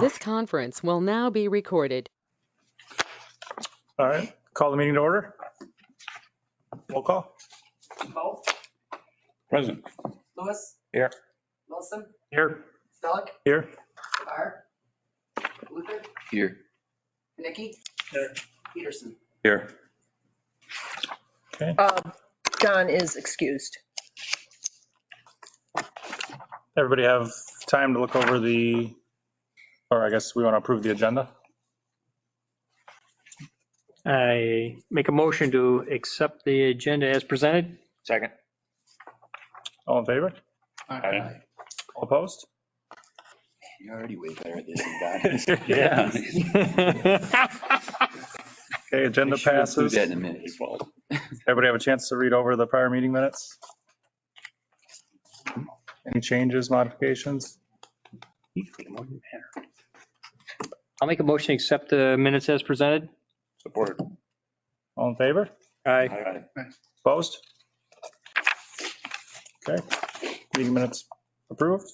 This conference will now be recorded. All right, call the meeting to order. Roll call. Bo, Present. Lewis, Here. Wilson, Here. Stellick, Here. Barr, Luther, Here. Nikki, Here. Peterson. Here. Okay, John is excused. everybody have time to look over or I guess we want to approve the agenda. I make a motion to accept the agenda as presented. Second. All in favor? Aye. All opposed? You're already way better at this than Yeah. Okay, agenda passes. That in a minute. His fault. Everybody have a chance to read over the prior meeting minutes? Any changes, modifications? I'll make a motion to accept the minutes as presented. Support. All in favor? Aye. Opposed? Okay, meeting minutes approved.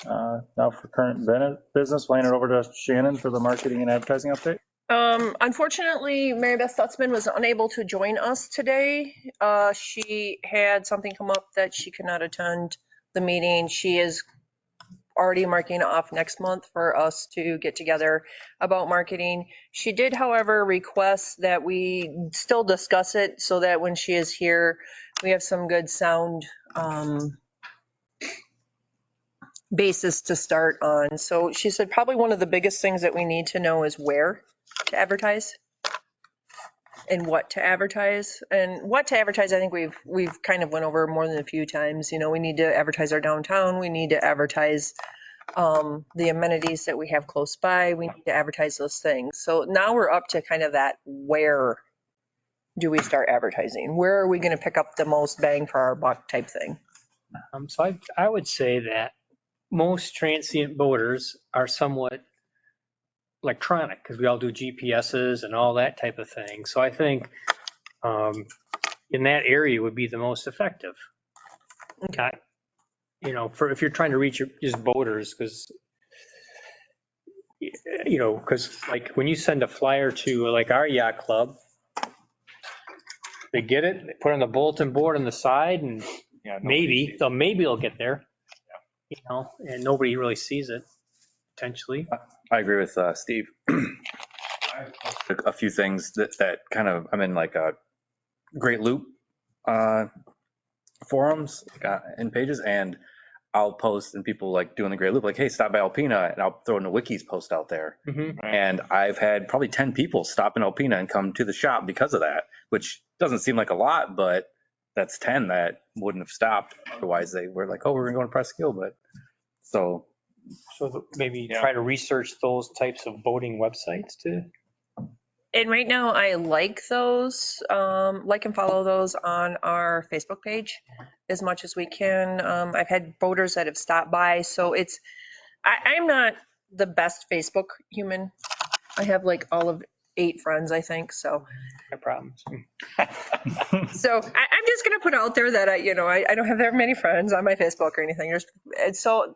Now for current business, laying it over to Shannon for the marketing and advertising update. Unfortunately, Mary Beth Stutzman was unable to join us today. She had something come up that she could not attend the meeting. She is already marking off next month for us to get together about marketing. She did, however, request that we still discuss it so that when she is here, we have some good sound basis to start on. So she said probably one of the biggest things that we need to know is where to advertise and what to advertise. And what to advertise, I think we've kind of went over more than a few times. You know, we need to advertise our downtown. We need to advertise the amenities that we have close by. We need to advertise those things. So now we're up to kind of that, where do we start advertising? Where are we going to pick up the most bang for our buck type thing? So I would say that most transient boaters are somewhat electronic because we all do GPSs and all that type of thing. So I think in that area would be the most effective. Okay. You know, for if you're trying to reach just boaters, because like when you send a flyer to like our yacht club, they get it, they put it on the bulletin board on the side, and maybe it'll get there. You know, and nobody really sees it potentially. I agree with Steve. A few things that kind of, I'm in like a Great Loop forums and pages, and I'll post and people like doing the Great Loop, like, hey, stop by Alpena, and I'll throw in a wikis post out there. Mm-hmm. And I've had probably 10 people stop in Alpena and come to the shop because of that, which doesn't seem like a lot, but that's 10 that wouldn't have stopped. Otherwise they were like, oh, we're going to Presskill, but so maybe try to research those types of boating websites too. And right now I like those, like and follow those on our Facebook page as much as we can. I've had boaters that have stopped by. So I'm not the best Facebook human. I have like all of 8 friends, I think. So No problems. So I'm just going to put out there that I don't have that many friends on my Facebook or anything. So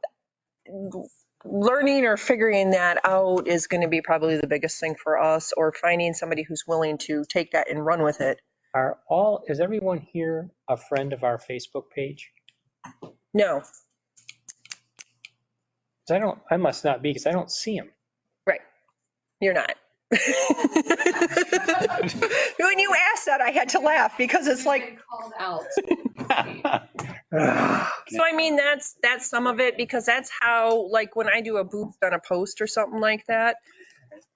learning or figuring that out is going to be probably the biggest thing for us, or finding somebody who's willing to take that and run with it. Is everyone here a friend of our Facebook page? No. I must not be, because I don't see them. Right. You're not. When you asked that, I had to laugh because it's like called out. So I mean that's some of it, because that's how, like, when I do a boost on a post or something like that,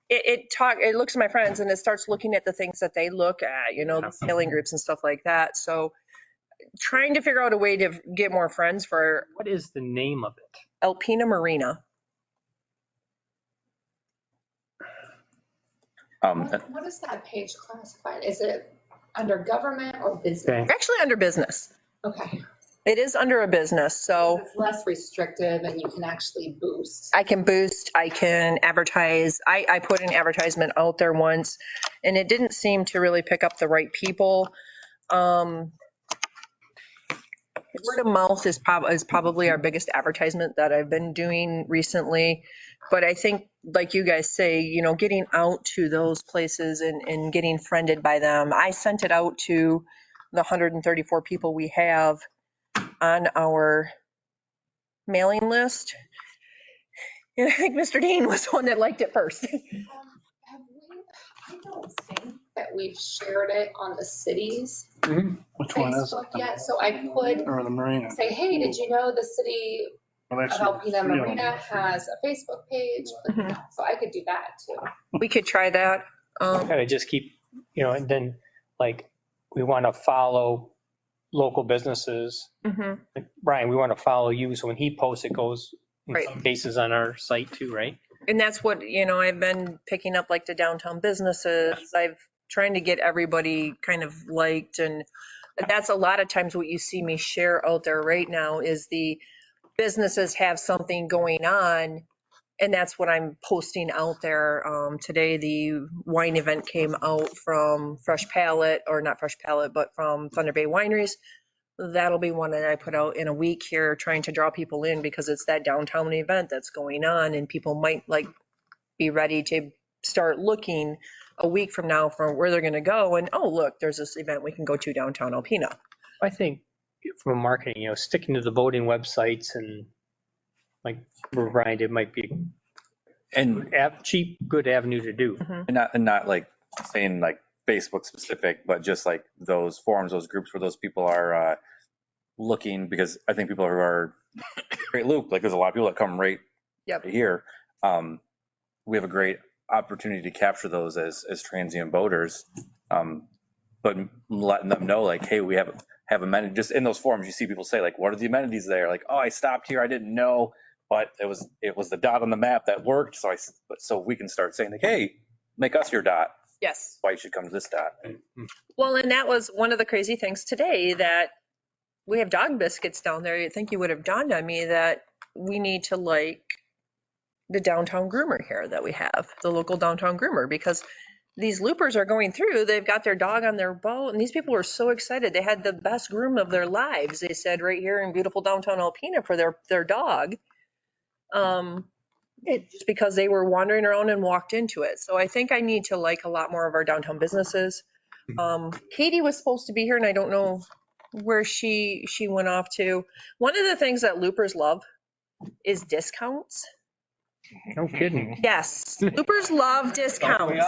it looks at my friends and it starts looking at the things that they look at, the sailing groups and stuff like that. So trying to figure out a way to get more friends for. What is the name of it? Alpena Marina. What is that page classified? Is it under government or business? Okay. Actually under business. Okay. It is under a business, so it's less restrictive and you can actually boost. I can boost, I can advertise. I put an advertisement out there once and it didn't seem to really pick up the right people. Word of mouth is probably our biggest advertisement that I've been doing recently. But I think, like you guys say, getting out to those places and getting friended by them. I sent it out to the 134 people we have on our mailing list. And I think Mr. Dean was the one that liked it first. Have we, I don't think that we've shared it on the city's Which one is Facebook it? yet. So I could Or the marina? say, hey, did you know the city Well, of actually, Alpena three of them. Marina has a Facebook page? So I could do that too. We could try that. Kind of just keep, and then like we want to follow local businesses. Mhm. Like Brian, we want to follow you. So when he posts, it goes in Right. some cases on our site too, right? And that's what, I've been picking up like the downtown businesses. I've trying to get everybody kind of liked. And that's a lot of times what you see me share out there right now is the businesses have something going on. And that's what I'm posting out there. Today, the wine event came out from Fresh Palette, or not Fresh Palette, but from Thunder Bay Wineries. That'll be one that I put out in a week here, trying to draw people in because it's that downtown event that's going on and people might be ready to start looking a week from now for where they're going to go. And, oh, look, there's this event we can go to downtown Alpena. I think from marketing, sticking to the voting websites and like where Brian did might be And cheap, good avenue to do. not like saying like Facebook specific, but just like those forums, those groups where those people are looking, because I think people who are Great Loop, like there's a lot of people that come right here. We have a great opportunity to capture those as transient boaters, but letting them know like, hey, we have amenities. Just in those forums, you see people say like, what are the amenities there? Like, oh, I stopped here, I didn't know, but it was the dot on the map that worked. So we can start saying like, hey, make us your dot. Yes. Why you should come to this dot. Well, and that was one of the crazy things today, that we have dog biscuits down there. I think you would have dawned on me that we need to like the downtown groomer here that we have, the local downtown groomer, because these loopers are going through, they've got their dog on their boat, and these people were so excited. They had the best groom of their lives, they said, right here in beautiful downtown Alpena for their dog. Just because they were wandering around and walked into it. So I think I need to like a lot more of our downtown businesses. Katie was supposed to be here and I don't know where she went off to. One of the things that loopers love is discounts. No kidding. Yes, loopers love discounts.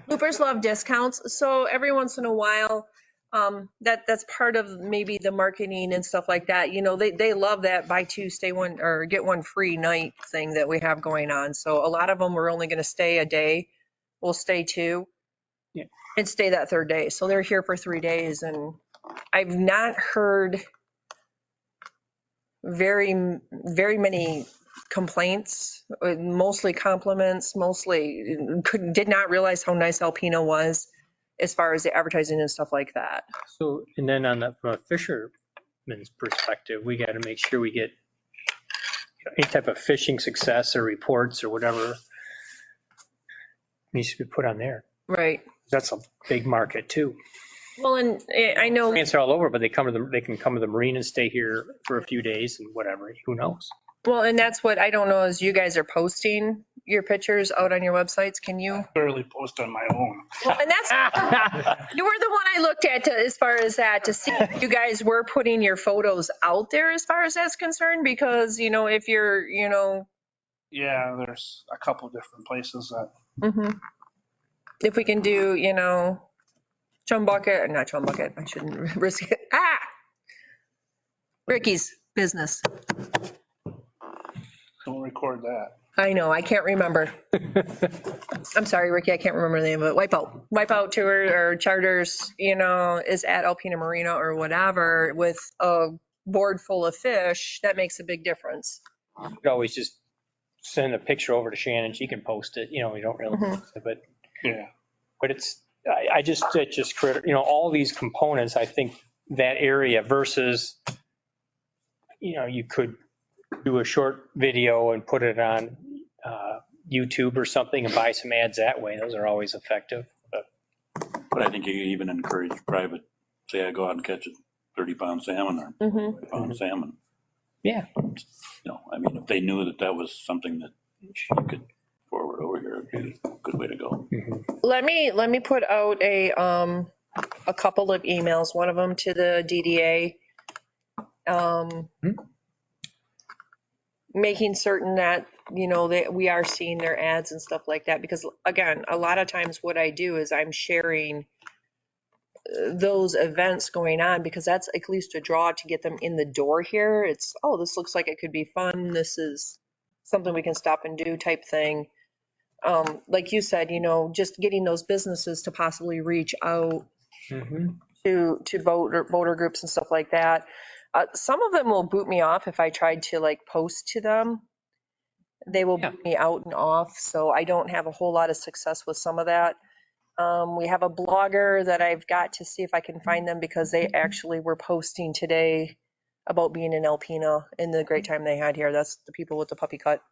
Loopers love discounts. So every once in a while, that's part of maybe the marketing and stuff like that. They love that buy two, stay one, or get one free night thing that we have going on. So a lot of them are only going to stay a day. We'll stay two and stay that third day. So they're here for 3 days. And I've not heard very, very many complaints, mostly compliments, did not realize how nice Alpena was as far as the advertising and stuff like that. So, and then from a fisherman's perspective, we got to make sure we get any type of fishing success or reports or whatever needs to be put on there. Right. That's a big market too. Well, and I know It's all over, but they can come to the marina and stay here for a few days and whatever. Who knows? Well, and that's what I don't know is you guys are posting your pictures out on your websites. Can you? Barely post on my own. Well, and that's, you were the one I looked at as far as that, to see if you guys were putting your photos out there as far as that's concerned, because, if you're, Yeah, there's a couple different places that. If we can do, Chumbucket, not Chumbucket, I shouldn't risk it. Ricky's business. Don't record that. I know, I can't remember. I'm sorry, Ricky, I can't remember the name of it. Wipeout tour or charters, is at Alpena Marina or whatever with a board full of fish. That makes a big difference. You could always just send a picture over to Shannon. She can post it. We don't really, but Yeah. But it just critical, all these components, I think that area versus, you could do a short video and put it on YouTube or something and buy some ads that way. Those are always effective. But I think you even encourage private, say I go out and catch 30-pound salmon or Mhm. 40-pound salmon. Yeah. You know, I mean, if they knew that that was something that you could forward over here, it'd be a good way to go. Let me put out a couple of emails, one of them to the DDA. Making certain that, you know, that we are seeing their ads and stuff like that, because again, a lot of times what I do is I'm sharing those events going on, because that's at least a draw to get them in the door here. It's, oh, this looks like it could be fun. This is something we can stop and do type thing. Like you said, you know, just getting those businesses to possibly reach out to voter groups and stuff like that. Some of them will boot me off if I tried to like post to them. They will boot me out and off, so I don't have a whole lot of success with some of that. We have a blogger that I've got to see if I can find them, because they actually were posting today about being in Alpena and the great time they had here. That's the people with the puppy cut.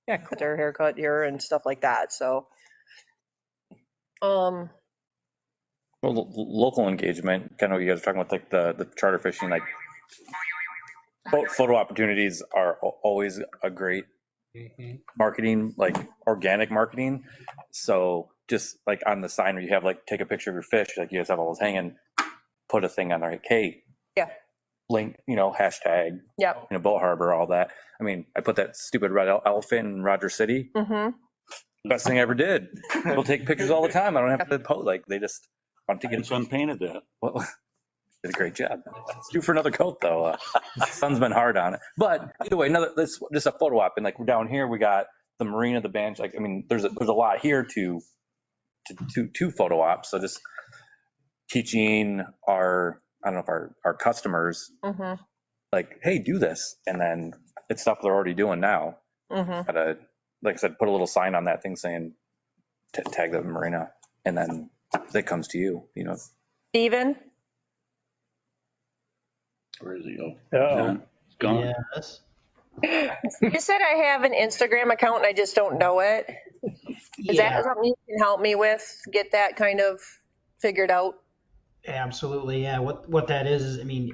Yeah, Got their haircut here and stuff like that. So, Well, local engagement, kind of what you guys are talking about, like the charter fishing, like photo opportunities are always a great marketing, like organic marketing. So just like on the sign where you have like, take a picture of your fish, like you guys have all those hanging, put a thing on there, like, hey, yeah, link, you know, hashtag, yeah. you know, boat harbor, all that. I mean, I put that stupid red elephant in Rogers City. Best thing I ever did. People take pictures all the time. I don't have to post, like they just want to get. My son painted that. Well, did a great job. It's due for another coat though. Sun's been hard on it, but either way, this just a photo op. And like we're down here, we got the marina, the bench. Like I mean, there's a lot here to photo ops. So just teaching our, I don't know if our customers, like, hey, do this, and then it's stuff they're already doing now. Gotta, like I said, put a little sign on that thing saying tag the marina, and then that comes to you. You know, Steven? Where is he? Oh, Uh-oh. he's gone. Yes. You said I have an Instagram account and I just don't know it. Is that something you can help me with? Get that kind of figured out? Absolutely, yeah. What that is I mean,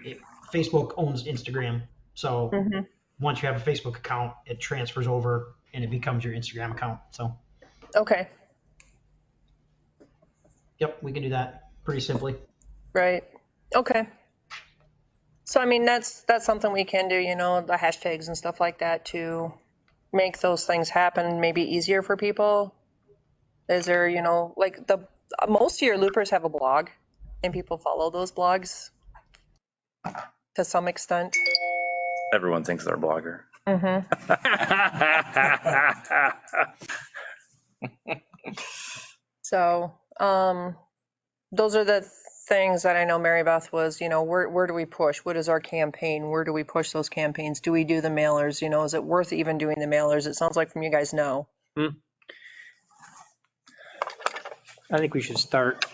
Facebook owns Instagram. So once you have a Facebook account, it transfers over and it becomes your Instagram account. So, Okay, yep, we can do that pretty simply. right. Okay. So, I mean, that's something we can do, you know, the hashtags and stuff like that to make those things happen, maybe easier for people. Is there, you know, like most of your loopers have a blog and people follow those blogs to some extent. everyone thinks they're a blogger. So, those are the things that I know Mary Beth was, you know, where do we push? What is our campaign? Where do we push those campaigns? Do we do the mailers? You know, is it worth even doing the mailers? It sounds like from you guys, no. I think we should start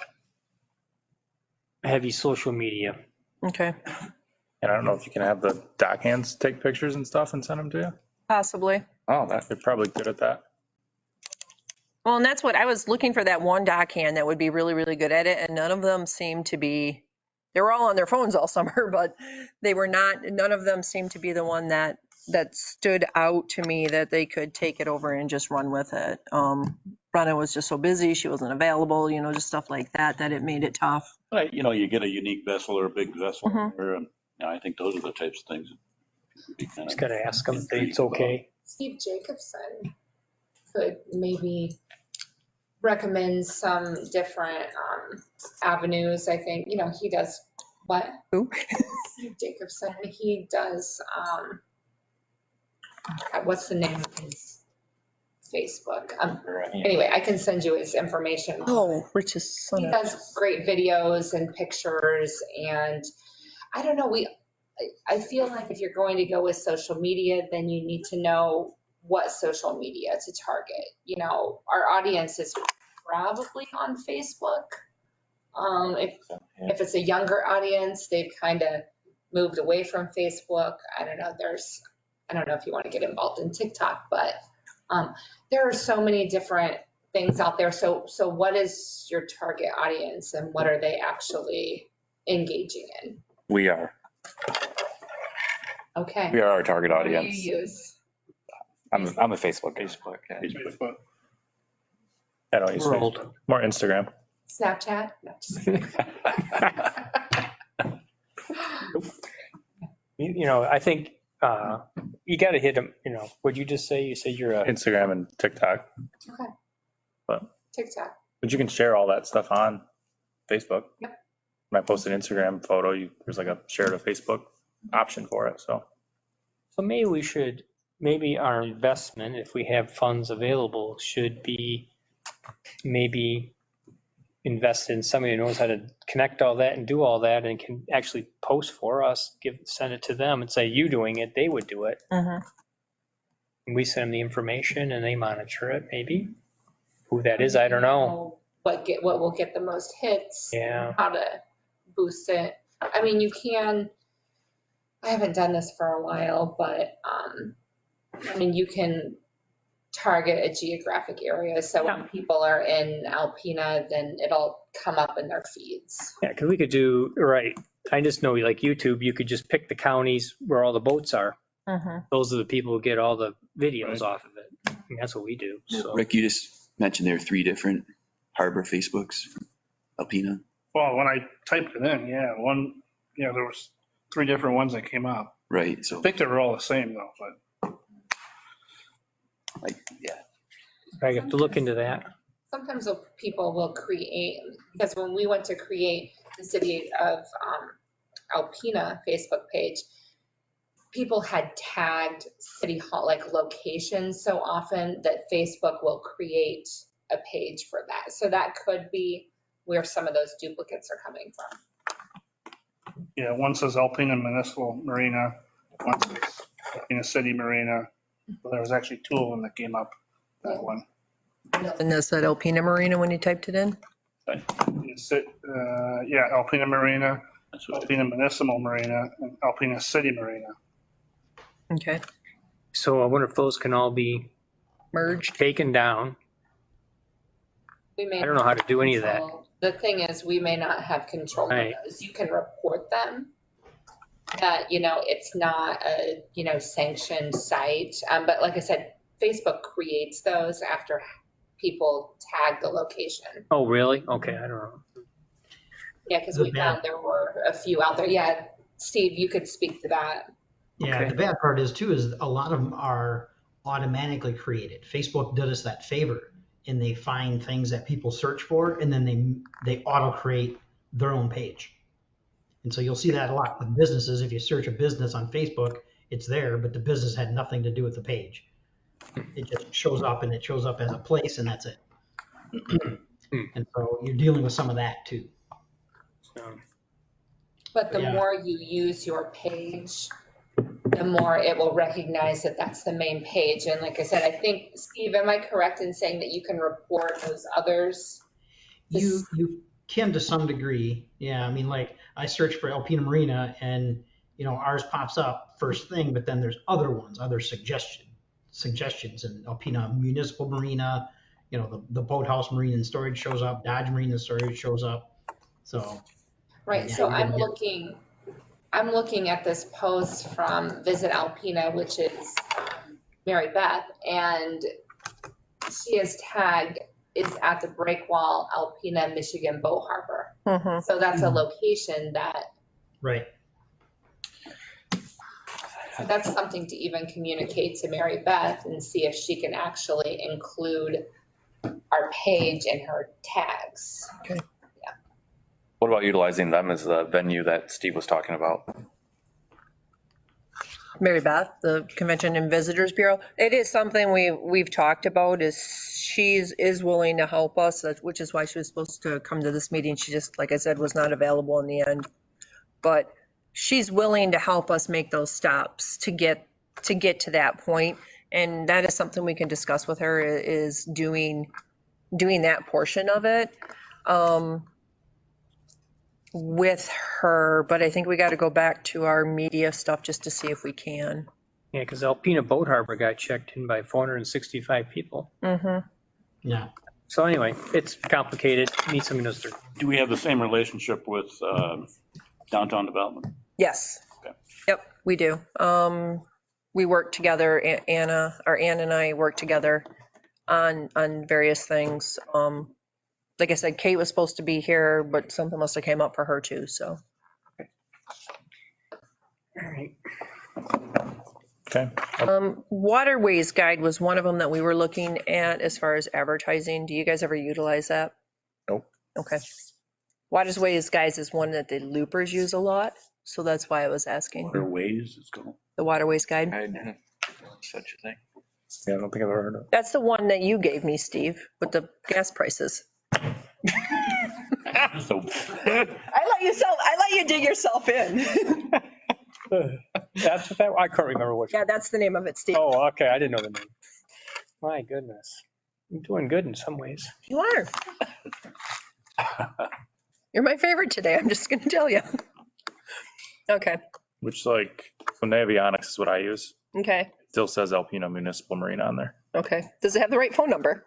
heavy social media. Okay. And I don't know if you can have the dock hands take pictures and stuff and send them to you. Possibly. Oh, They're probably good at that. Well, and that's what I was looking for, that one dock hand that would be really, really good at it. And none of them seemed to be, they were all on their phones all summer, but they were not, none of them seemed to be the one that stood out to me that they could take it over and just run with it. Brenna was just so busy. She wasn't available, you know, just stuff like that, that it made it tough. Right, you know, you get a unique vessel or a big vessel, and I think those are the types of things. Just got to ask them if it's okay. Steve Jacobson could maybe recommend some different avenues. I think, you know, he does what? Who? Steve Jacobson. He does, what's the name of his Facebook? Anyway, I can send you his information. Oh, Rich's son. He does great videos and pictures, and I don't know, I feel like if you're going to go with social media, then you need to know what social media to target. You know, our audience is probably on Facebook. If it's a younger audience, they've kind of moved away from Facebook. I don't know. I don't know if you want to get involved in TikTok, but there are so many different things out there. So what is your target audience and what are they actually engaging in? We are. Okay. We are our target What do you audience. use? I'm a Facebook. Yeah. Facebook. I don't use We're Facebook. old. More Instagram. Snapchat? No, just kidding. I think you got to hit them. What'd you just say? You said you're a. Instagram and TikTok. Okay. But TikTok. you can share all that stuff on Facebook. Yep. When I post an Instagram photo, there's like a share to Facebook option for it. So So maybe our investment, if we have funds available, should be maybe invest in somebody who knows how to connect all that and do all that and can actually post for us, send it to them and say, you doing it, they would do it. Mhm. And we send them the information and they monitor it, maybe. Who that is, I don't know. What will get the most hits? Yeah. How to boost it? I mean, you can. I haven't done this for a while, but I mean, you can target a geographic area. So when people are in Alpena, then it'll come up in their feeds. Yeah, because we could do, right. I just know like YouTube, you could just pick the counties where all the boats are. Mhm. Those are the people who get all the videos off of it. I mean, that's what we do. So. Rick, you just mentioned there are 3 different harbor Facebooks, Alpena. Well, when I typed it in, there was 3 different ones that came up. Right, I so, think they were all the same though, but yeah. I have to look into that. Sometimes people will create, because when we went to create the city of Alpena Facebook page, people had tagged city hall, like locations so often that Facebook will create a page for that. So that could be where some of those duplicates are coming from. yeah, one says Alpena Municipal Marina, one says Alpena City Marina. Well, there was actually 2 of them that came up, that one. And that's that Alpena Marina when you typed it in? Alpena Marina, That's what Alpena Municipal Marina, and Alpena City Marina. Okay. So I wonder if those can all be Merged. taken down. We may I don't know how to do any of that. The thing is, we may not have control of Right. those. You can report them, that, it's not a, sanctioned site. But like I said, Facebook creates those after people tag the location. Oh, really? Okay, I don't know. Yeah, because we found there were a few out there. Yeah, Steve, you could speak to that. Yeah, Okay. the bad part is too, is a lot of them are automatically created. Facebook did us that favor, and they find things that people search for, and then they auto create their own page. And so you'll see that a lot with businesses. If you search a business on Facebook, it's there, but the business had nothing to do with the page. It just shows up, and it shows up as a place, and that's it. And so you're dealing with some of that too. But the Yeah. more you use your page, the more it will recognize that that's the main page. And like I said, I think, Steve, am I correct in saying that you can report those others? You can to some degree. Yeah, I mean, like I search for Alpena Marina, and ours pops up first thing, but then there's other ones, other suggestions, and Alpena Municipal Marina, the Boathouse Marine and Storage shows up, Dodge Marine and Storage shows up. So Right, yeah, so you're gonna get- I'm looking at this post from Visit Alpena, which is Mary Beth, and she is tagged, is at the Breakwall, Alpena, Michigan Boat Harbor. Mhm. So that's a location right. that's something to even communicate to Mary Beth and see if she can actually include our page in her tags. Okay. What about utilizing them as the venue that Steve was talking about? Mary Beth, the Convention and Visitors Bureau. It is something we've talked about. Is willing to help us, which is why she was supposed to come to this meeting. She just, like I said, was not available in the end. But she's willing to help us make those stops to get to that point. And that is something we can discuss with her, is doing that portion of it with her. But I think we got to go back to our media stuff just to see if we can. Yeah, because Alpena Boat Harbor got checked in by 465 people. Mm-hmm. Yeah. So anyway, it's complicated. Need somebody who knows their. Do we have the same relationship with downtown development? Yes. Okay. Yep, we do. We work together, Ann and I work together on various things. Like I said, Kate was supposed to be here, but something must have came up for her too, so. All right. Okay. Waterways guide was one of them that we were looking at as far as advertising. Do you guys ever utilize that? Nope. Okay. Waterways guides is one that the loopers use a lot, so that's why I was asking. Waterways is called. The waterways guide. Such a thing. Yeah, I don't think I've ever heard of it. That's the one that you gave me, Steve, with the gas prices. So I let you dig yourself in. That's what that, I can't remember which. Yeah, that's the name of it, Steve. Oh, okay, I didn't know the name. My goodness. I'm doing good in some ways. You are. You're my favorite today, I'm just gonna tell you. Okay, Which like, so Navionics is what I use. okay, Still says Alpena Municipal Marine on there. okay. Does it have the right phone number?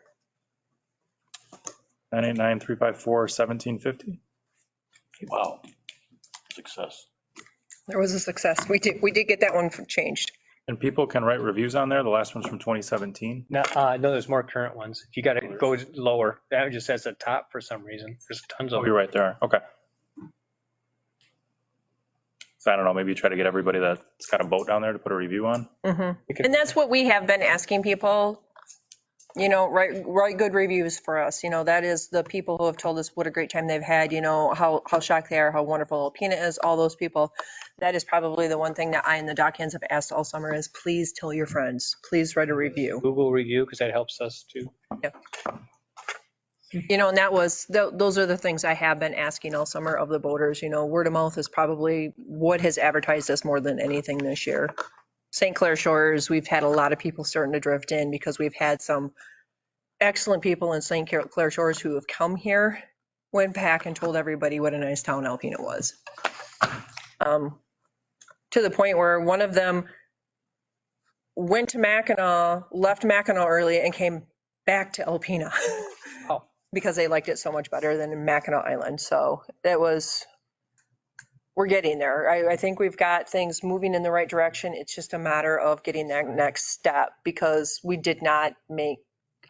989-354-1750. wow, success. There was a success. We did get that one changed. And people can write reviews on there. The last one's from 2017. No, no, there's more current ones. If you got to go lower, that just says the top for some reason. There's tons Oh, of you're them. right there. Okay. So I don't know, maybe try to get everybody that's got a boat down there to put a review on. Mm-hmm. And that's what we have been asking people, you know, write good reviews for us. You know, that is the people who have told us what a great time they've had, you know, how shocked they are, how wonderful Alpena is, all those people. That is probably the one thing that I and the dock hands have asked all summer is please tell your friends, please write a review. Google review, because that helps us too. You know, and that was, those are the things I have been asking all summer of the boaters. You know, word of mouth is probably what has advertised us more than anything this year. St. Clair Shores, we've had a lot of people starting to drift in because we've had some excellent people in St. Clair Shores who have come here, went back and told everybody what a nice town Alpena was. To the point where one of them went to Mackinac, left Mackinac early and came back to Alpena. Oh. Because they liked it so much better than in Mackinac Island. So that was, we're getting there. I think we've got things moving in the right direction. It's just a matter of getting that next step because we did not make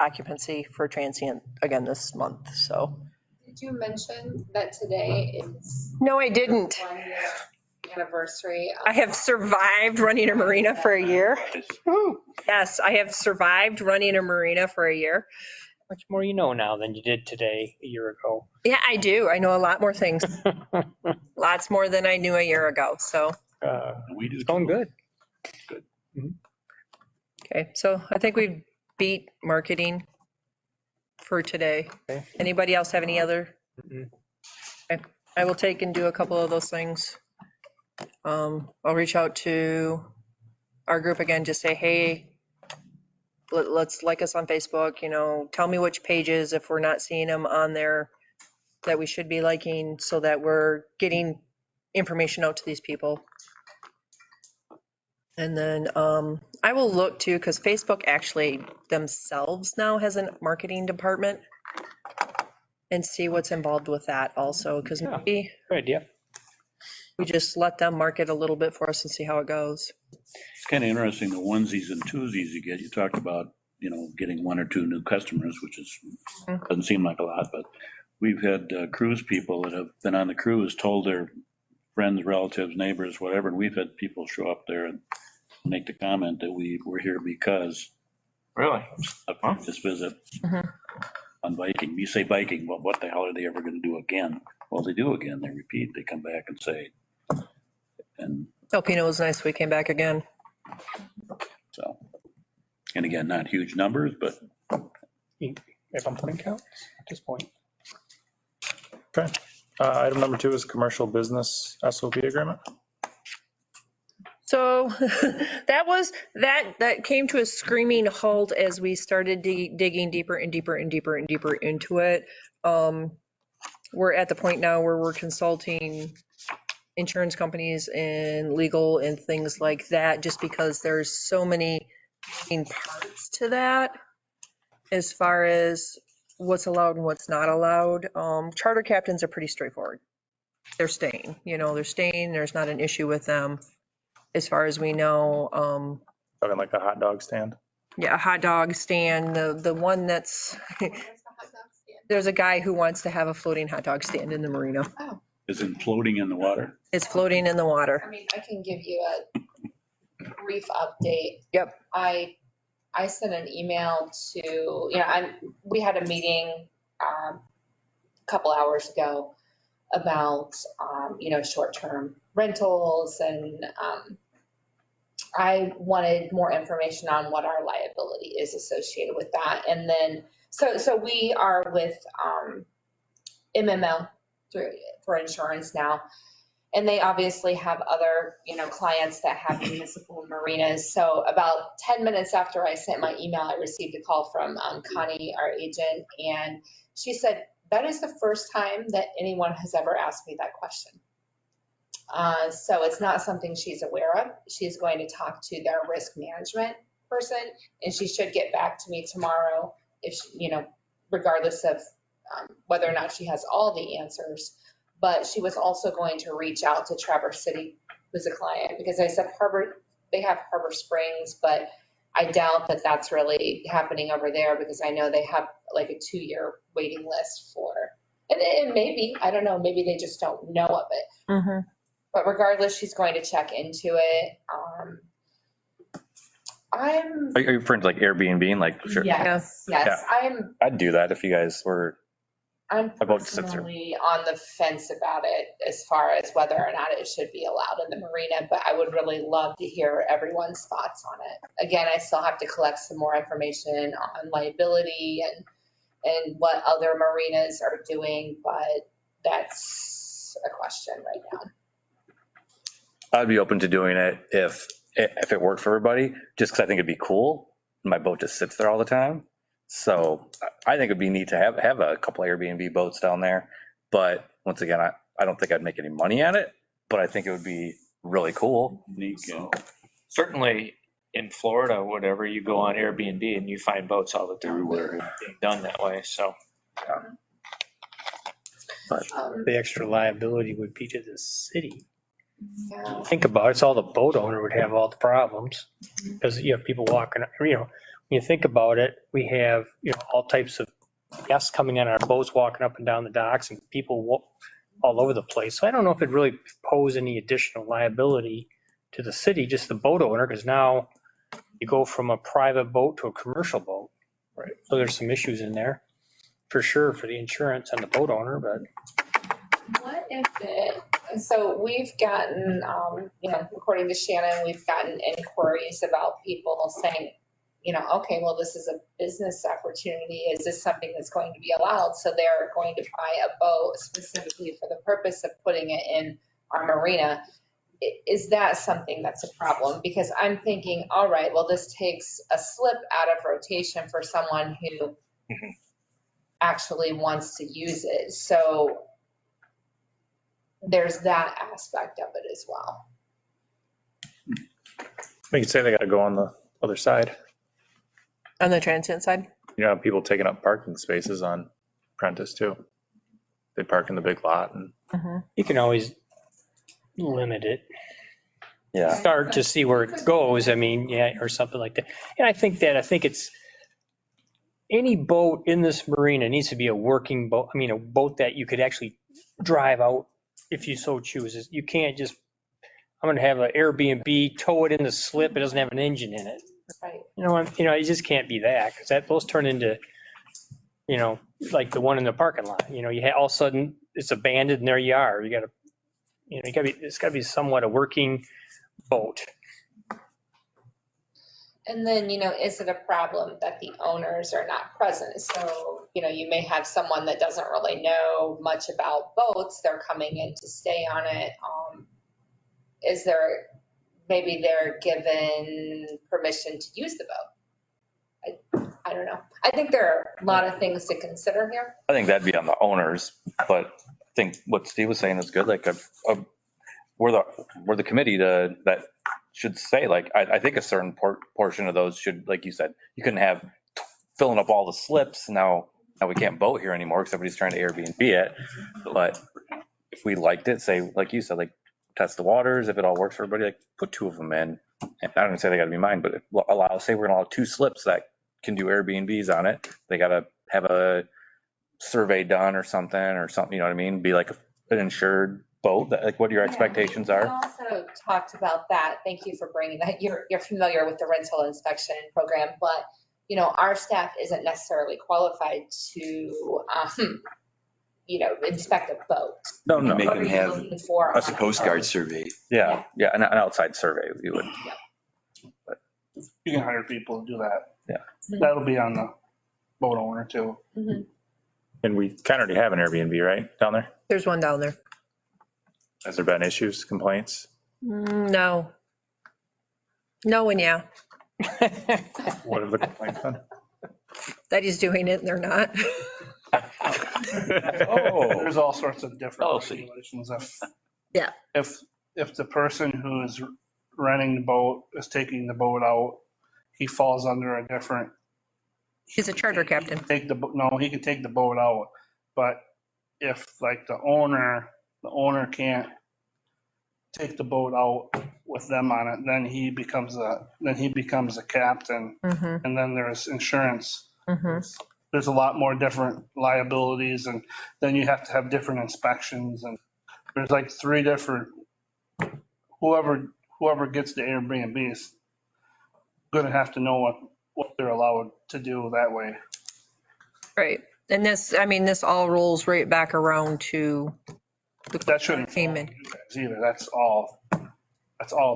occupancy for transient again this month. So. Did you mention that today is No, I didn't. 1 year anniversary? I have survived running a marina for a year. Yes, I have survived running a marina for a year. Much more you know now than you did today, a year ago. Yeah, I do. I know a lot more things. Lots more than I knew a year ago. So, We do. It's going good. okay. So I think we've beat marketing for today. Okay. Anybody else have any other? Mm-mm. Okay. I will take and do a couple of those things. I'll reach out to our group again, just say, hey, let's like us on Facebook, you know, tell me which pages, if we're not seeing them on there, that we should be liking so that we're getting information out to these people. And then I will look too, because Facebook actually themselves now has a marketing department and see what's involved with that also, because Yeah. maybe Good idea. we just let them market a little bit for us and see how it goes. It's kind of interesting, the onesies and twosies you get. You talked about, you know, getting 1 or 2 new customers, which is, doesn't seem like a lot, but we've had cruise people that have been on the cruise, told their friends, relatives, neighbors, whatever, and we've had people show up there and make the comment that we were here because Really? of this visit on Viking. You say Viking, well, what the hell are they ever going to do again? Well, they do again. They repeat. They come back and say, and Alpena was nice. We came back again. so, and again, not huge numbers, but If I'm putting counts at this point. Okay. Item number 2 is commercial business SOP agreement. So that came to a screaming halt as we started digging deeper and deeper and deeper and deeper into it. We're at the point now where we're consulting insurance companies and legal and things like that, just because there's so many moving parts to that as far as what's allowed and what's not allowed. Charter captains are pretty straightforward. they're staying, they're staying. There's not an issue with them as far as we know. Talking like a hot dog stand. Yeah, a hot dog stand, the one that's, there's a guy who wants to have a floating hot dog stand in the marina. Is it floating in the water? It's floating in the water. I mean, I can give you a brief update. Yep. I sent an email to, we had a meeting a couple hours ago about, short-term rentals, and I wanted more information on what our liability is associated with that. And then, so we are with MML for insurance now. And they obviously have other, clients that have municipal marinas. So about 10 minutes after I sent my email, I received a call from Connie, our agent, and she said, that is the first time that anyone has ever asked me that question. So it's not something she's aware of. She's going to talk to their risk management person, and she should get back to me tomorrow if she, regardless of whether or not she has all the answers. But she was also going to reach out to Traverse City, who's a client, because I said they have Harbor Springs, but I doubt that that's really happening over there, because I know they have like a 2-year waiting list for, and maybe, I don't know, maybe they just don't know of it. Mm-hmm. But regardless, she's going to check into it. Are you friends like Airbnb? Like, sure. Yes. I'd do that if you guys were. I'm about to sit there. personally on the fence about it as far as whether or not it should be allowed in the marina, but I would really love to hear everyone's thoughts on it. Again, I still have to collect some more information on liability and what other marinas are doing, but that's a question right now. I'd be open to doing it if it worked for everybody, just because I think it'd be cool. My boat just sits there all the time. So I think it'd be neat to have a couple Airbnb boats down there. But once again, I don't think I'd make any money at it, but I think it would be really cool. So, Certainly in Florida, whatever, you go on Airbnb and you find boats all the time. everywhere. Being done that way, so. But The extra liability would be to the city. Yeah. Think about it, it's all the boat owner would have all the problems, because you have people walking, when you think about it, we have, all types of guests coming on our boats, walking up and down the docks, and people all over the place. So I don't know if it really pose any additional liability to the city, just the boat owner, because now you go from a private boat to a commercial boat. Right. So there's some issues in there, for sure, for the insurance and the boat owner, but. What if so we've gotten, according to Shannon, we've gotten inquiries about people saying, okay, well, this is a business opportunity. Is this something that's going to be allowed? So they're going to buy a boat specifically for the purpose of putting it in our marina. Is that something that's a problem? Because I'm thinking, all right, well, this takes a slip out of rotation for someone who actually wants to use it. So there's that aspect of it as well. We could say they got to go on the other side. On the transient side? People taking up parking spaces on Prentice too. They park in the big lot and. You can always limit it. yeah, Start to see where it goes, or something like that. And I think it's, any boat in this marina needs to be a working boat, a boat that you could actually drive out if you so chooses. You can't just, I'm gonna have an Airbnb, tow it in the slip, it doesn't have an engine in it. Right. It just can't be that, because those turn into, like the one in the parking lot. All of a sudden it's abandoned and there you are. It's gotta be somewhat a working boat. And then, is it a problem that the owners are not present? So, you may have someone that doesn't really know much about boats. They're coming in to stay on it. Maybe they're given permission to use the boat? I don't know. I think there are a lot of things to consider here. I think that'd be on the owners, but I think what Steve was saying is good. Like we're the committee that should say, like, I think a certain portion of those should, like you said, you couldn't have filling up all the slips. Now we can't boat here anymore because everybody's trying to Airbnb it. But if we liked it, say, like you said, like test the waters, if it all works for everybody, like put 2 of them in. And I don't say they gotta be mine, but allow, say we're gonna allow 2 slips that can do Airbnbs on it. They gotta have a survey done or something, you know what I mean? Be like an insured boat, like what your expectations We are. also talked about that. Thank you for bringing that. You're familiar with the rental inspection program, but our staff isn't necessarily qualified to, inspect a boat. No, Make What them are you have looking for a on Coast boat? Guard survey. Yeah, an outside survey, we would. You can hire people to do that. Yeah. That'll be on the boat owner too. And we kind of already have an Airbnb, right, down there? There's one down there. Has there been issues, complaints? No. No and yeah, What have the complaints been? that he's doing it and they're not. Oh, There's all sorts of different Oh, see. regulations. Yeah. If the person who is renting the boat is taking the boat out, he falls under a different. He's a charter captain. He can take the boat out, but if like the owner can't take the boat out with them on it, then he becomes a captain, Mm-hmm, and then there's insurance. mm-hmm. There's a lot more different liabilities, and then you have to have different inspections, and there's like 3 different, whoever gets the Airbnb is gonna have to know what they're allowed to do that way. Right. And this all rolls right back around to That shouldn't fall on payment. you guys either. That's all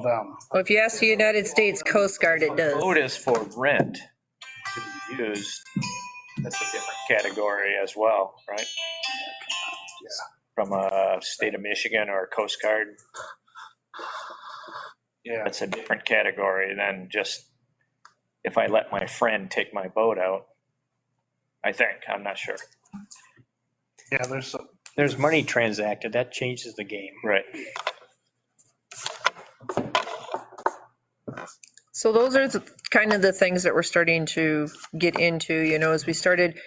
them. Well, if you ask the United States Coast Guard, it does. Boat is for rent to be used. That's a different category as well, right? From a state of Michigan or a Coast Guard, Yeah. that's a different category than just if I let my friend take my boat out. I think, I'm not sure. Yeah, There's money transacted, that changes the game. Right. So those are kind of the things that we're starting to get into, as we started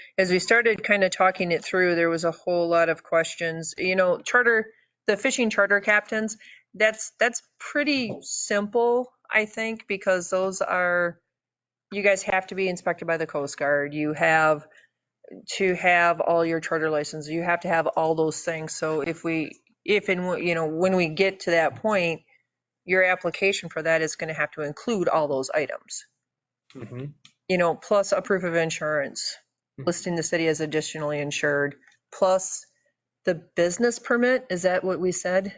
kind of talking it through, there was a whole lot of questions, the fishing charter captains, that's pretty simple, I think, because you guys have to be inspected by the Coast Guard. You have to have all your charter licenses. You have to have all those things. So when we get to that point, your application for that is going to have to include all those items. Mm-hmm. Plus a proof of insurance, listing the city as additionally insured, plus the business permit. Is that what we said?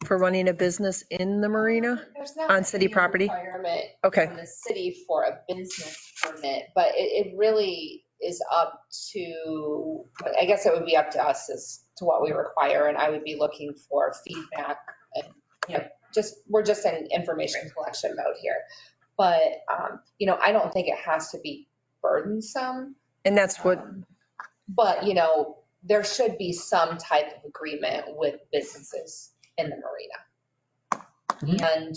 For running a business in the marina There's not on city any property? requirement Okay. from the city for a business permit, but it really is up to, I guess it would be up to us as to what we require, and I would be looking for feedback. And, we're just in information collection mode here. But, I don't think it has to be burdensome. And that's what, But, there should be some type of agreement with businesses in the marina. And,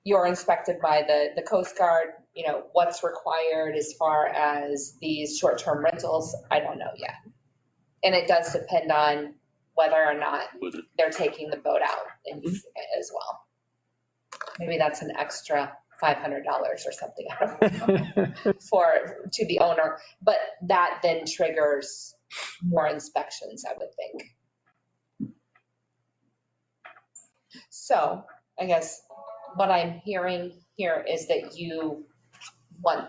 you're inspected by the Coast Guard, what's required as far as these short-term rentals, I don't know yet. And it does depend on whether or not they're taking the boat out and using it as well. Maybe that's an extra $500 or something, I don't know, to the owner. But that then triggers more inspections, I would think. So I guess what I'm hearing here is that you want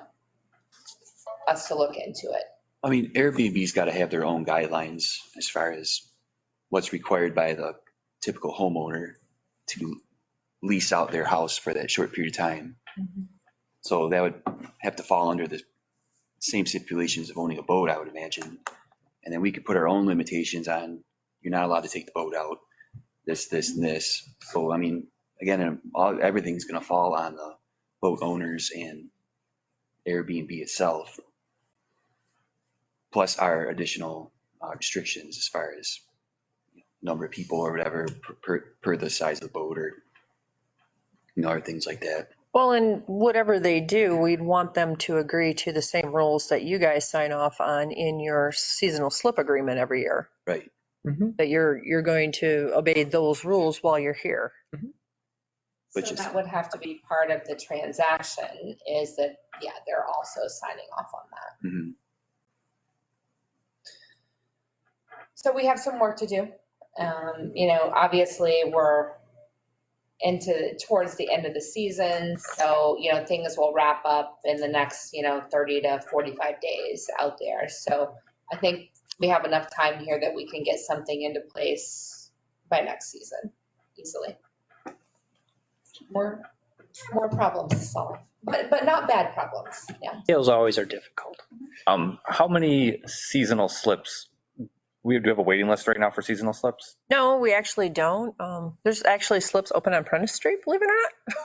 us to look into it. I mean, Airbnb's got to have their own guidelines as far as what's required by the typical homeowner to lease out their house for that short period of time. Mm-hmm. So that would have to fall under the same stipulations of owning a boat, I would imagine. And then we could put our own limitations on, you're not allowed to take the boat out, this, and this. So, I mean, again, everything's going to fall on the boat owners and Airbnb itself, plus our additional restrictions as far as number of people or whatever per the size of the boat, or other things like that. well, and whatever they do, we'd want them to agree to the same rules that you guys sign off on in your seasonal slip agreement every year. Right. Mhm. that you're going to obey those rules while you're here. So Which is- that would have to be part of the transaction is that, yeah, they're also signing off on that. Mhm. So we have some work to do. Obviously we're towards the end of the season. So, things will wrap up in the next, 30 to 45 days out there. So I think we have enough time here that we can get something into place by next season easily. More problems to solve, but not bad problems. Yeah. Sales always are difficult. How many seasonal slips? Do we have a waiting list right now for seasonal slips? No, we actually don't. There's actually slips open on Prentice Street, believe it or not.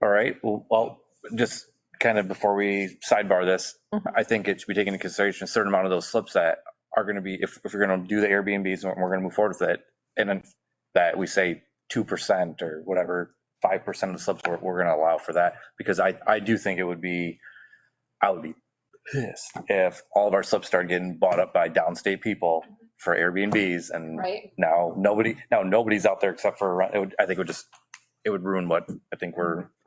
All right, well, just kind of before we sidebar this, I think it should be taken into consideration a certain amount of those slips that are going to be, if we're going to do the Airbnbs and we're going to move forward with it, and then that we say 2% or whatever, 5% of the slips we're going to allow for that, because I do think I would be pissed if all of our slips started getting bought up by downstate people for Airbnbs, and Right. now nobody's out there except for, I think it would ruin what I think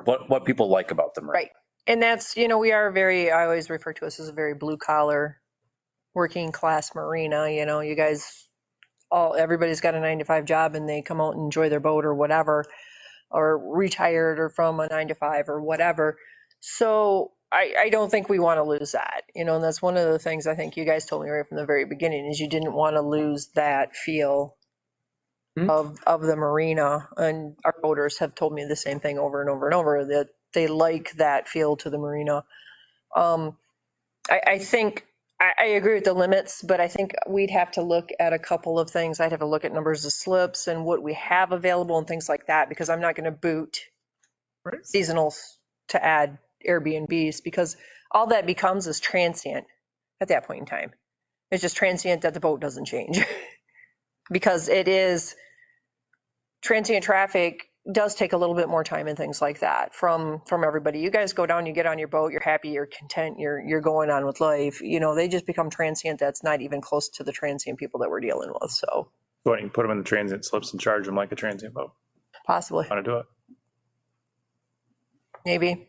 what people like about them. Right. And that's, we are I always refer to us as a very blue collar working class marina. You guys, everybody's got a 9-to-5 job and they come out and enjoy their boat or whatever, or retired or from a 9-to-5 or whatever. So I don't think we want to lose that, and that's one of the things I think you guys told me right from the very beginning is you didn't want to lose that feel of the marina. And our boaters have told me the same thing over and over and over, that they like that feel to the marina. I think I agree with the limits, but I think we'd have to look at a couple of things. I'd have to look at numbers of slips and what we have available and things like that, because I'm not going to boot seasonals to add Airbnbs, because all that becomes is transient at that point in time. It's just transient that the boat doesn't change because it is transient traffic does take a little bit more time and things like that from everybody. You guys go down, you get on your boat, you're happy, you're content, you're going on with life. They just become transient. That's not even close to the transient people that we're dealing with. So you can put them in the transient slips and charge them like a transient boat. possibly, Want to do it? maybe.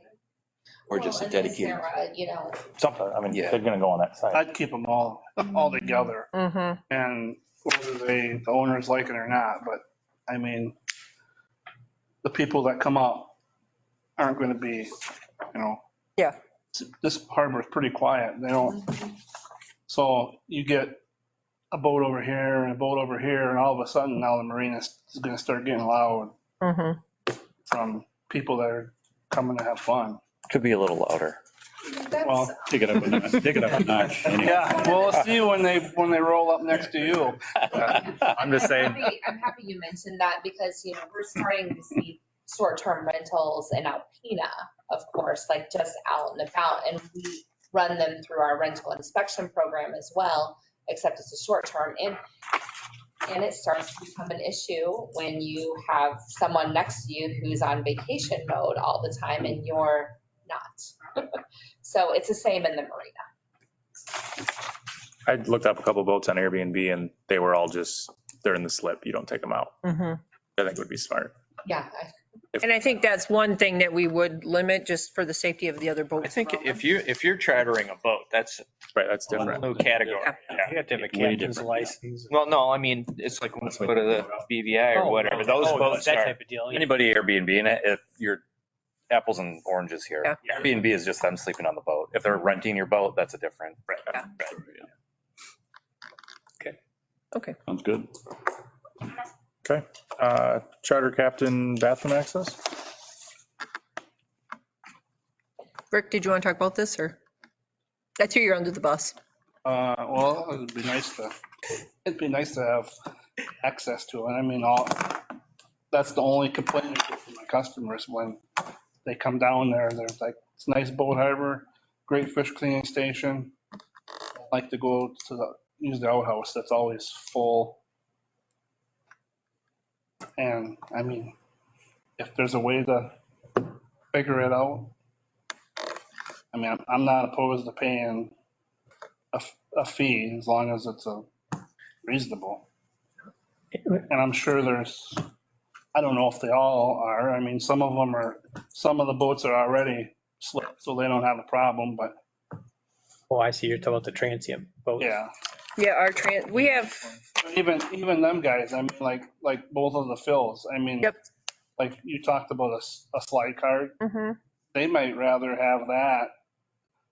Or just a and then dedicated. Sarah, Something. I mean, Yeah. they're going to go on that side. I'd keep them all together, Mm-hmm. and whether the owners like it or not, but I mean, the people that come up aren't going to be, Yeah. This harbor is pretty quiet. They don't, so you get a boat over here and a boat over here, and all of a sudden now the marina is going to start getting loud Mm-hmm. from people that are coming to have fun. Could be a little louder. Well, Take it up a notch. Anyway. yeah, well, we'll see when they roll up next to you. I'm just saying. I'm happy you mentioned that because, we're starting to see short-term rentals in Alpena, of course, like just out and about. And we run them through our rental inspection program as well, except it's a short-term. And it starts to become an issue when you have someone next to you who's on vacation mode all the time and you're not. So it's the same in the marina. I looked up a couple boats on Airbnb and they were all they're in the slip. You don't take them out. Mm-hmm. I think it would be smart. Yeah. And I think that's one thing that we would limit just for the safety of the other boats. I think if you're chartering a boat, that's Right. That's a different. new category. Yeah. You have to have a Way captain's different, license. Well, no, I mean, it's like when we go to the BVI or whatever, those boats that are, type of deal. Yeah. Anybody Airbnb in it, if you're apples and oranges here, Yeah. Airbnb is just them sleeping on the boat. If they're renting your boat, that's a different. Okay. Sounds good. Okay. Charter captain bathroom access. Rick, did you want to talk about this, or? I threw you under the bus. Well, it'd be nice to have access to it. I mean, that's the only complaint I get from my customers when they come down there. There's like, it's a nice boat harbor, great fish cleaning station. I like to go to use the outhouse. That's always full. And I mean, if there's a way to figure it out, I mean, I'm not opposed to paying a fee as long as it's reasonable. And I'm sure there's, I don't know if they all are. I mean, some of the boats are already slipped, so they don't have a problem, but Oh, I see. You're talking about the transient boat. yeah. Yeah, we have, Even them guys, I mean, like both of the fills, I mean, Yep. like you talked about a slide card, mhm. they might rather have that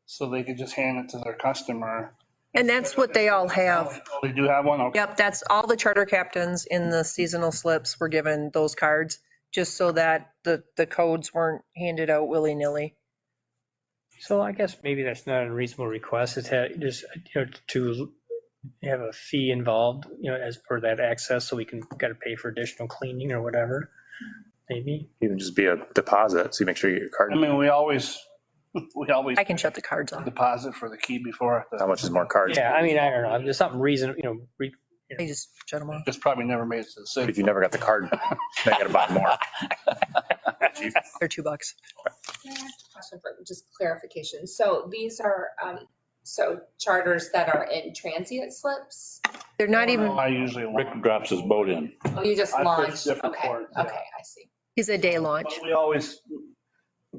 so they could just hand it to their customer. And that's what they all have. Oh, they do have one? Okay. Yep, that's all the charter captains in the seasonal slips were given those cards, just so that the codes weren't handed out willy-nilly. So I guess maybe that's not a reasonable request. It's just, to have a fee involved, as per that access, so we got to pay for additional cleaning or whatever, maybe. Even just be a deposit, so you make sure you get your card. I mean, we always I can shut the cards off. deposit for the key before. How much is more cards? Yeah, I mean, I don't know. There's something reasonable, I just shut them off. Just probably never made it to the But city. if you never got the card, then you gotta buy more. They're $2. Can I ask a question for just clarification? So these are, so charters that are in transient slips? They're not even, I usually Rick drops his boat in. Oh, you just I fish launched? different Okay, ports, yeah. okay, I see. he's a day launch. But we always,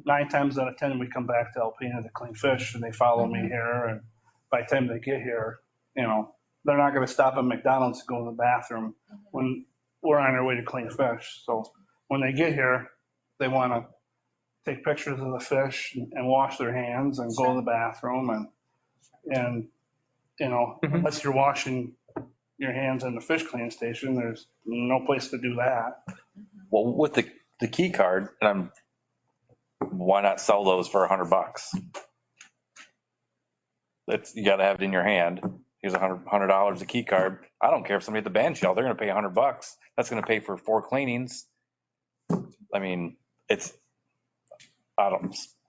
9 times out of 10, we come back to Alpena to clean fish and they follow me here. And by the time they get here, they're not going to stop at McDonald's to go to the bathroom when we're on our way to clean fish. So when they get here, they want to take pictures of the fish and wash their hands and go to the bathroom. And unless you're washing your hands in the fish cleaning station, there's no place to do that. Well, with the key card, why not sell those for $100? You got to have it in your hand. Here's $100 a key card. I don't care if somebody at the band shell, they're going to pay $100. That's going to pay for 4 cleanings. I mean,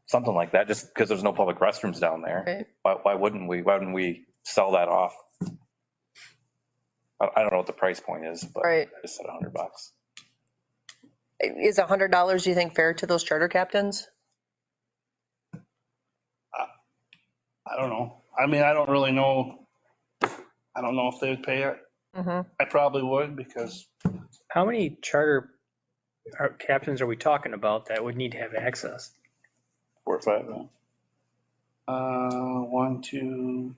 something like that, just because there's no public restrooms down there. Right. Why wouldn't we sell that off? I don't know what the price point is, but Right. I just said $100. Is $100, do you think, fair to those charter captains? I don't know. I mean, I don't really know. I don't know if they would pay it. Mhm. I probably would because how many charter captains are we talking about that would need to have access? 4 or 5. 1, 2,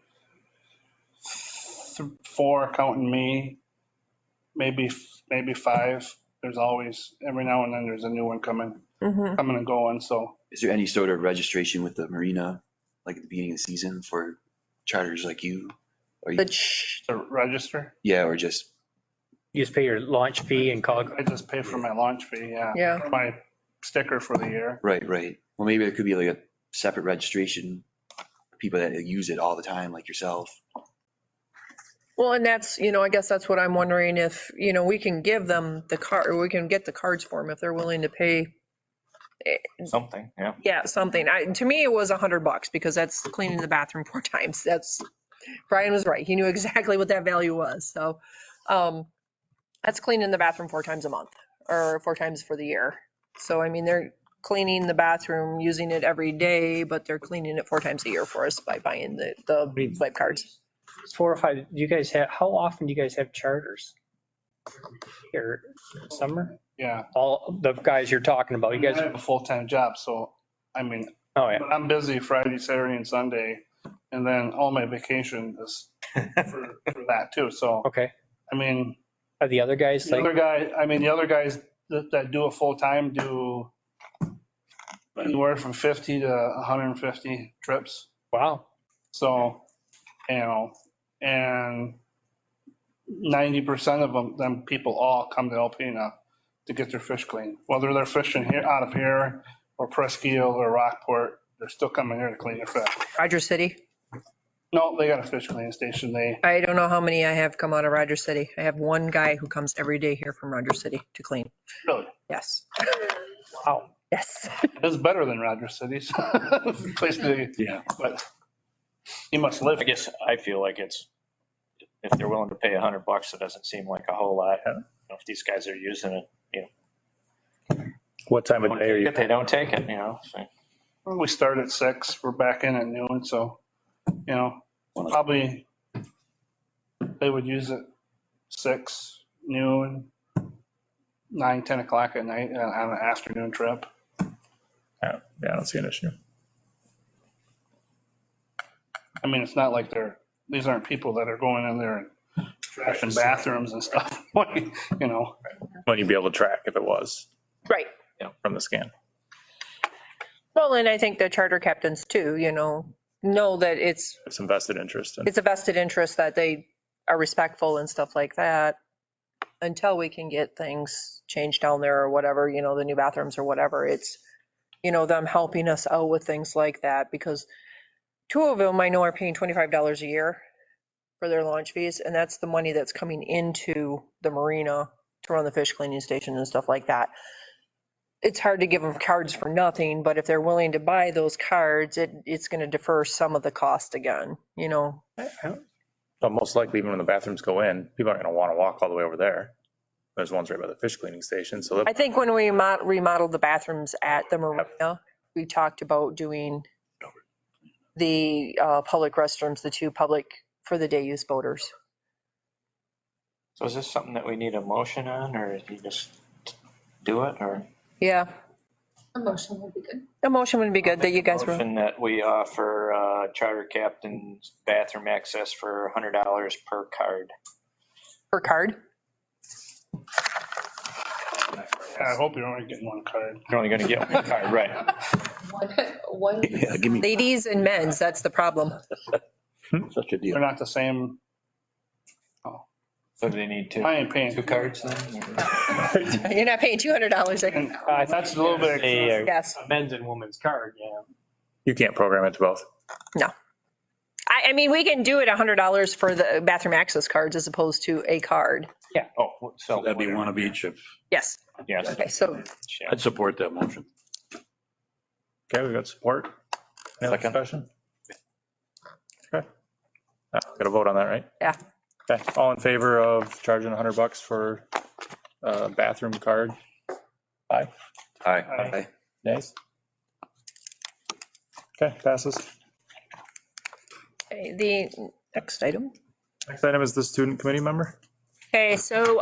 4 counting me, maybe 5. There's always, every now and then there's a new one coming and going. So Is there any sort of registration with the marina, like at the beginning of the season for charters like you? Or you to register, yeah, or just, You just pay your launch fee and call. I just pay for my launch fee. Yeah. Yeah. For my sticker for the year. right. Well, maybe there could be like a separate registration for people that use it all the time, like yourself. Well, and that's, I guess that's what I'm wondering if, we can give them the card, or we can get the cards for them if they're willing to pay. Something, yeah. Yeah, something. To me, it was $100 because that's cleaning the bathroom 4 times. Brian was right. He knew exactly what that value was. So that's cleaning the bathroom 4 times a month or 4 times for the year. So, I mean, they're cleaning the bathroom, using it every day, but they're cleaning it 4 times a year for us by buying the swipe cards. 4 or 5, how often do you guys have charters? Here, summer? Yeah. All the guys you're talking about, you I guys, have a full-time job. So, I mean, oh yeah. I'm busy Friday, Saturday, and Sunday. And then all my vacation is for that too. So, Okay. I mean, Are the other guys the like, other guys that do a full-time do anywhere from 50 to 150 trips. wow, So, and 90% of them people all come to Alpena to get their fish cleaned. Whether they're fishing here, out of here, or Presque Isle or Rockport, they're still coming here to clean their fish. Rogers City. No, they got a fish cleaning station. I don't know how many I have come out of Rogers City. I have one guy who comes every day here from Rogers City to clean. Really? Yes. wow. Yes. It's better than Rogers City's place to, Yeah. but he must live. I guess I feel like if they're willing to pay $100, it doesn't seem like a whole lot. If these guys are using it, What time of day are you? if they don't take it, so. We start at 6. We're back in at noon. So, probably they would use it 6, noon, 9, 10 o'clock at night on an afternoon trip. Yeah, I don't see an issue. I mean, it's not like these aren't people that are going in there and trashing bathrooms and stuff, you know. But you'd be able to track if it was Right. from the scan. Well, and I think the charter captains too, know that it's Some vested interest in. a vested interest that they are respectful and stuff like that until we can get things changed down there or whatever, the new bathrooms or whatever. It's, them helping us out with things like that because 2 of them I know are paying $25 a year for their launch fees. And that's the money that's coming into the marina to run the fish cleaning station and stuff like that. It's hard to give them cards for nothing, but if they're willing to buy those cards, it's going to defer some of the cost again, But most likely, even when the bathrooms go in, people aren't going to want to walk all the way over there. There's ones right by the fish cleaning station. So I think when we remodeled the bathrooms at the marina, we talked about doing the public restrooms, the 2 public for the day use boaters. So is this something that we need a motion on, or you just do it, or? Yeah, A motion would be good. a motion would be good that you guys were. Motion that we offer charter captain's bathroom access for $100 per card. Per card. I hope you're only getting 1 card. You're only gonna get 1 card, right? One. Yeah, give me Ladies and men's, that's the problem. such a They're deal. not the same. So do they need I ain't paying 2 cards then? You're not paying $200. And that's a little bit. Yes. A men's and women's card, yeah. you can't program it to both. I mean, we can do it $100 for the bathroom access cards as opposed to a card. Yeah. Oh, so That'd be one of each. If Yes. Yes. Okay, so I'd support that motion. Okay, we got support. Any other Second. discussion? Okay. Got to vote on that, right? Yeah. Okay, all in favor of charging $100 for a bathroom card? Aye. Aye. Nays? Okay, passes. okay, the next item. Next item is the student committee member. Okay, so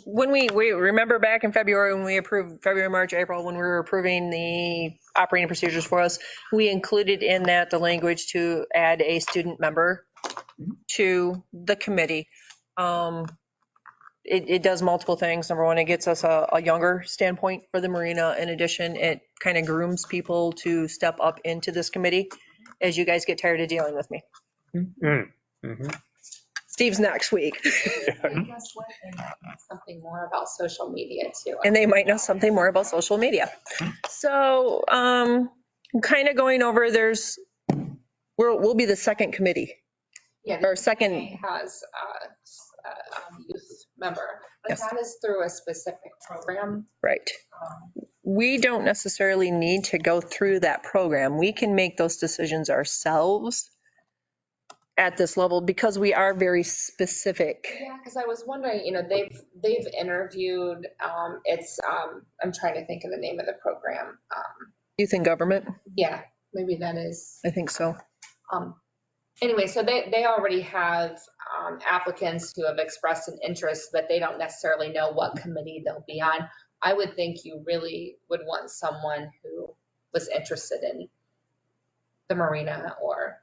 when we remember back in February when we approved February, March, April, when we were approving the operating procedures for us, we included in that the language to add a student member to the committee. It does multiple things. Number one, it gets us a younger standpoint for the marina. In addition, it kind of grooms people to step up into this committee as you guys get tired of dealing with me. Mm-hmm. Steve's next week. And guess what? They might know something more about social media too. And they might know something more about social media. So kind of going over, we'll be the second committee. Yeah, Or the second. committee has a youth member, but Yes. that is through a specific program. Right. We don't necessarily need to go through that program. We can make those decisions ourselves at this level because we are very specific. Yeah, because I was wondering, they've interviewed, I'm trying to think of the name of the program. Youth in government, Yeah, maybe that is. I think so. Anyway, so they already have applicants who have expressed an interest, but they don't necessarily know what committee they'll be on. I would think you really would want someone who was interested in the marina or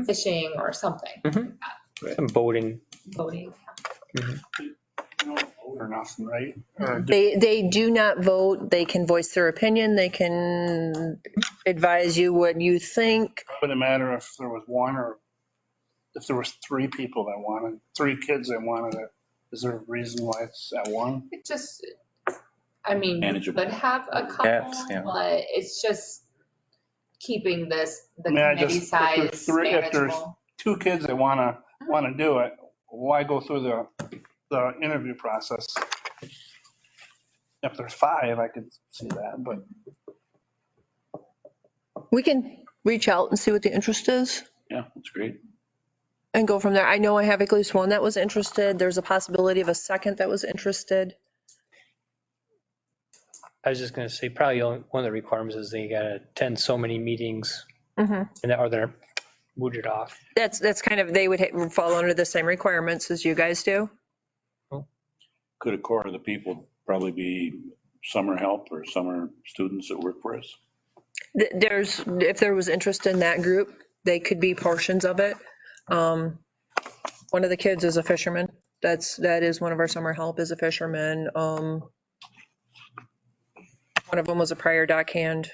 fishing or something. Some boating. Voting. Or nothing, right? Or They do not vote. They can voice their opinion. They can advise you what you think. wouldn't matter if there was 1 or if there was 3 people that wanted, 3 kids that wanted it. Is there a reason why it's at 1? It just, I mean, you Manageable. could have a couple, Yes, yeah. but it's just keeping the I mean, I committee just- if there's size 3 if there's manageable. 2 kids that want to do it, why go through the interview process? If there's 5, I could see that, but We can reach out and see what the interest is Yeah, that's great. and go from there. I know I have at least one that was interested. There's a possibility of a second that was interested. I was just gonna say, probably one of the requirements is they gotta attend so many meetings Mhm. and or they're booted off. That's kind of, they would fall under the same requirements as you guys do. Oh. Could a core of the people probably be summer help or summer students that work for us? If there was interest in that group, they could be portions of it. One of the kids is a fisherman. That is one of our summer help is a fisherman. One of them was a prior dockhand.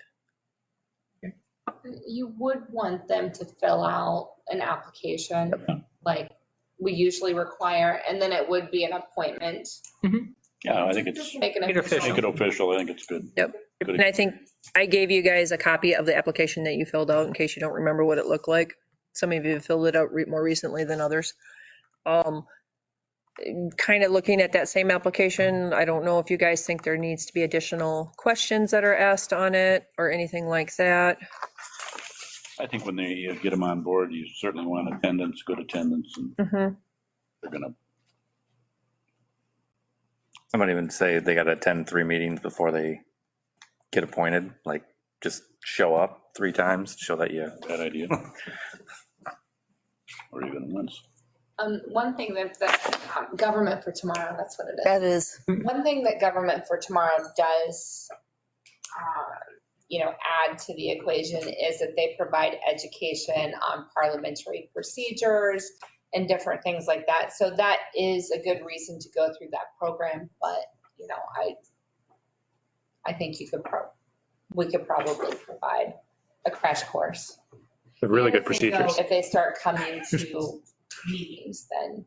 You would want them to fill out an application, like we usually require, and then it would be an appointment. Yeah, I think it's, Make it make official. it official. I think it's good. Yep. Good. And I think I gave you guys a copy of the application that you filled out in case you don't remember what it looked like. Some of you have filled it out more recently than others. Kind of looking at that same application, I don't know if you guys think there needs to be additional questions that are asked on it or anything like that. I think when they get them on board, you certainly want attendance, good attendance, and they're gonna. I might even say they got to attend 3 meetings before they get appointed, like just show up 3 times, show that you. Bad idea. Or even once. One thing that Government for Tomorrow, that's what it is. That is. One thing that Government for Tomorrow does, add to the equation is that they provide education on parliamentary procedures and different things like that. So that is a good reason to go through that program. But, I think we could probably provide a crash course. With really good procedures. If they start coming to meetings, then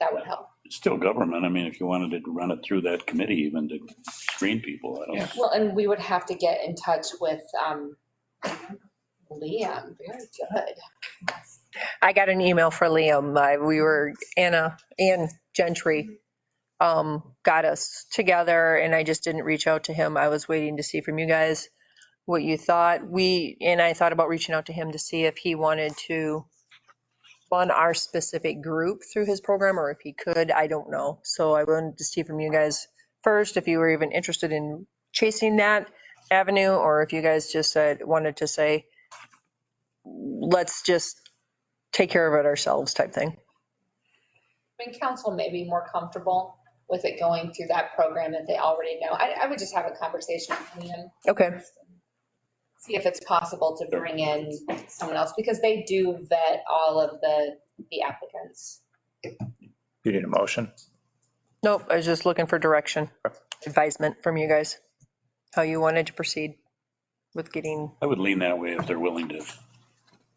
that would help. It's still government. I mean, if you wanted to run it through that committee even to screen people, I don't know. Well, and we would have to get in touch with Liam. Very good. I got an email for Liam. Ann Gentry got us together and I just didn't reach out to him. I was waiting to see from you guys what you thought. I thought about reaching out to him to see if he wanted to fund our specific group through his program or if he could, I don't know. So I wanted to see from you guys first if you were even interested in chasing that avenue or if you guys just wanted to say, let's just take care of it ourselves type thing. I mean, council may be more comfortable with it going through that program that they already know. I would just have a conversation with Liam. Okay. See if it's possible to bring in someone else because they do vet all of the applicants. You need a motion? Nope, I was just looking for direction, advisement from you guys, how you wanted to proceed with getting. I would lean that way if they're willing to.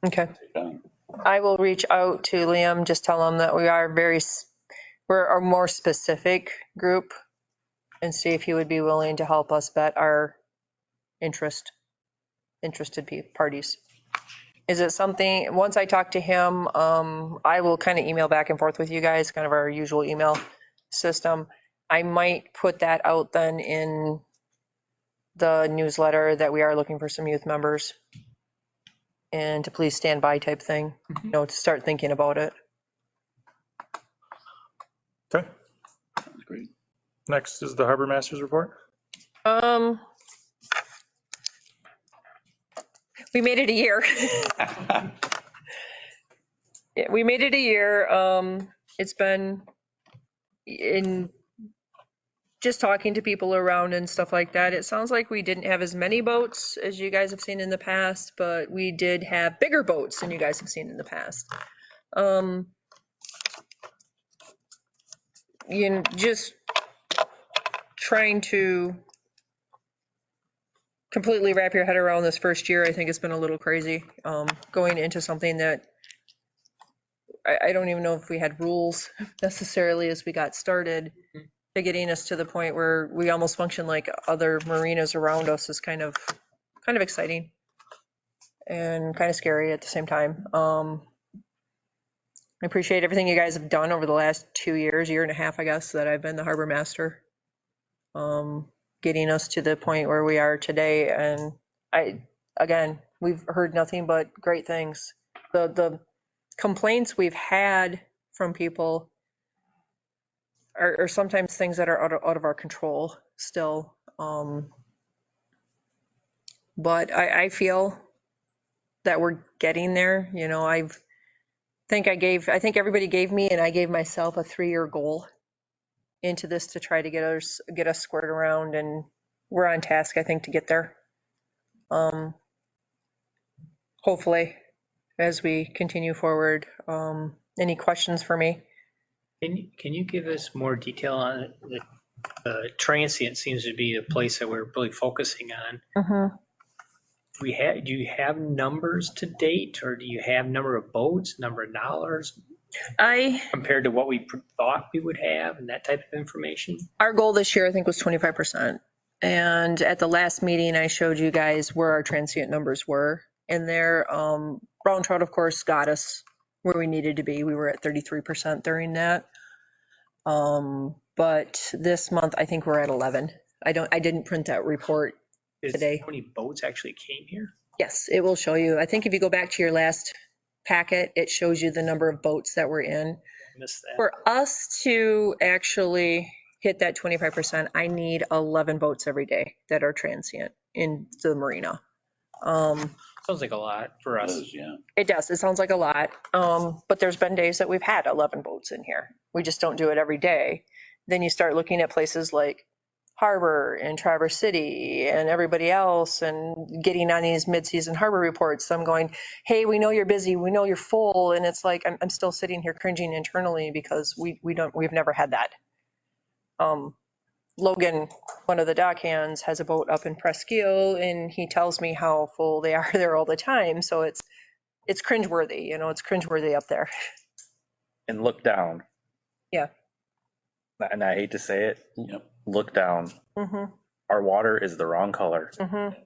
Okay. Take on. I will reach out to Liam, just tell him that we're a more specific group and see if he would be willing to help us vet our interested parties. Is it something, once I talk to him, I will kind of email back and forth with you guys, kind of our usual email system. I might put that out then in the newsletter that we are looking for some youth members and to please stand by type thing, to start thinking about it. Okay. That's great. Next is the Harbor Masters report. We made it a year. Yeah, we made it a year. It's been in just talking to people around and stuff like that. It sounds like we didn't have as many boats as you guys have seen in the past, but we did have bigger boats than you guys have seen in the past. Just trying to completely wrap your head around this first year, I think it's been a little crazy. Going into something that I don't even know if we had rules necessarily as we got started, to getting us to the point where we almost function like other marinas around us is kind of exciting and kind of scary at the same time. I appreciate everything you guys have done over the last 2 years, year and a half, I guess, that I've been the harbor master. Getting us to the point where we are today. And we've heard nothing but great things. The complaints we've had from people are sometimes things that are out of our control still. But I feel that we're getting there. I think everybody gave me and I gave myself a 3-year goal into this to try to get us squared around, and we're on task, I think, to get there. Hopefully, as we continue forward. Any questions for me? Can you give us more detail on it? The transient seems to be the place that we're really focusing on. Mm-hmm. Do you have numbers to date, or do you have number of boats, number of dollars compared to what we thought we would have and that type of information? Our goal this year, I think, was 25%. And at the last meeting, I showed you guys where our transient numbers were. And there, brown trout, of course, got us where we needed to be. We were at 33% during that. But this month, I think we're at 11. I didn't print that report today. How many boats actually came here? Yes, it will show you. I think if you go back to your last packet, it shows you the number of boats that were in. I missed that. For us to actually hit that 25%, I need 11 boats every day that are transient in the marina. Sounds like a lot for us. Yeah. It does. It sounds like a lot. But there's been days that we've had 11 boats in here. We just don't do it every day. Then you start looking at places like Harbor and Traverse City and everybody else and getting on these mid-season harbor reports. So I'm going, hey, we know you're busy. We know you're full. And it's like, I'm still sitting here cringing internally because we've never had that. Logan, one of the dock hands, has a boat up in Presqu'île, and he tells me how full they are there all the time. So it's cringeworthy, it's cringeworthy up there. And look down. Yeah. And I hate to say it, Yep. Look down. Mm-hmm. Our water is the wrong color. Mm-hmm.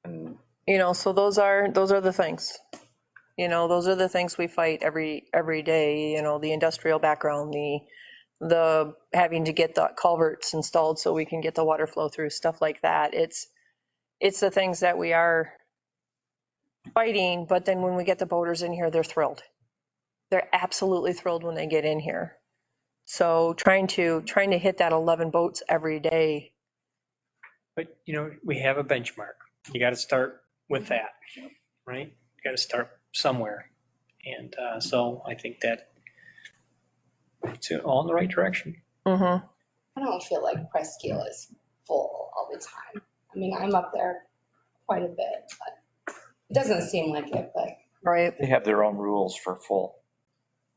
And So those are the things. Those are the things we fight every day. The industrial background, the having to get the culverts installed so we can get the water flow through, stuff like that. It's the things that we are fighting. But then when we get the boaters in here, they're thrilled. They're absolutely thrilled when they get in here. So trying to hit that 11 boats every day. But, we have a benchmark. You got to start with that, right? You got to start somewhere. And so I think that it's all in the right direction. Mm-hmm. I don't feel like Presqu'île is full all the time. I mean, I'm up there quite a bit, but it doesn't seem like it, but. Right. They have their own rules for full.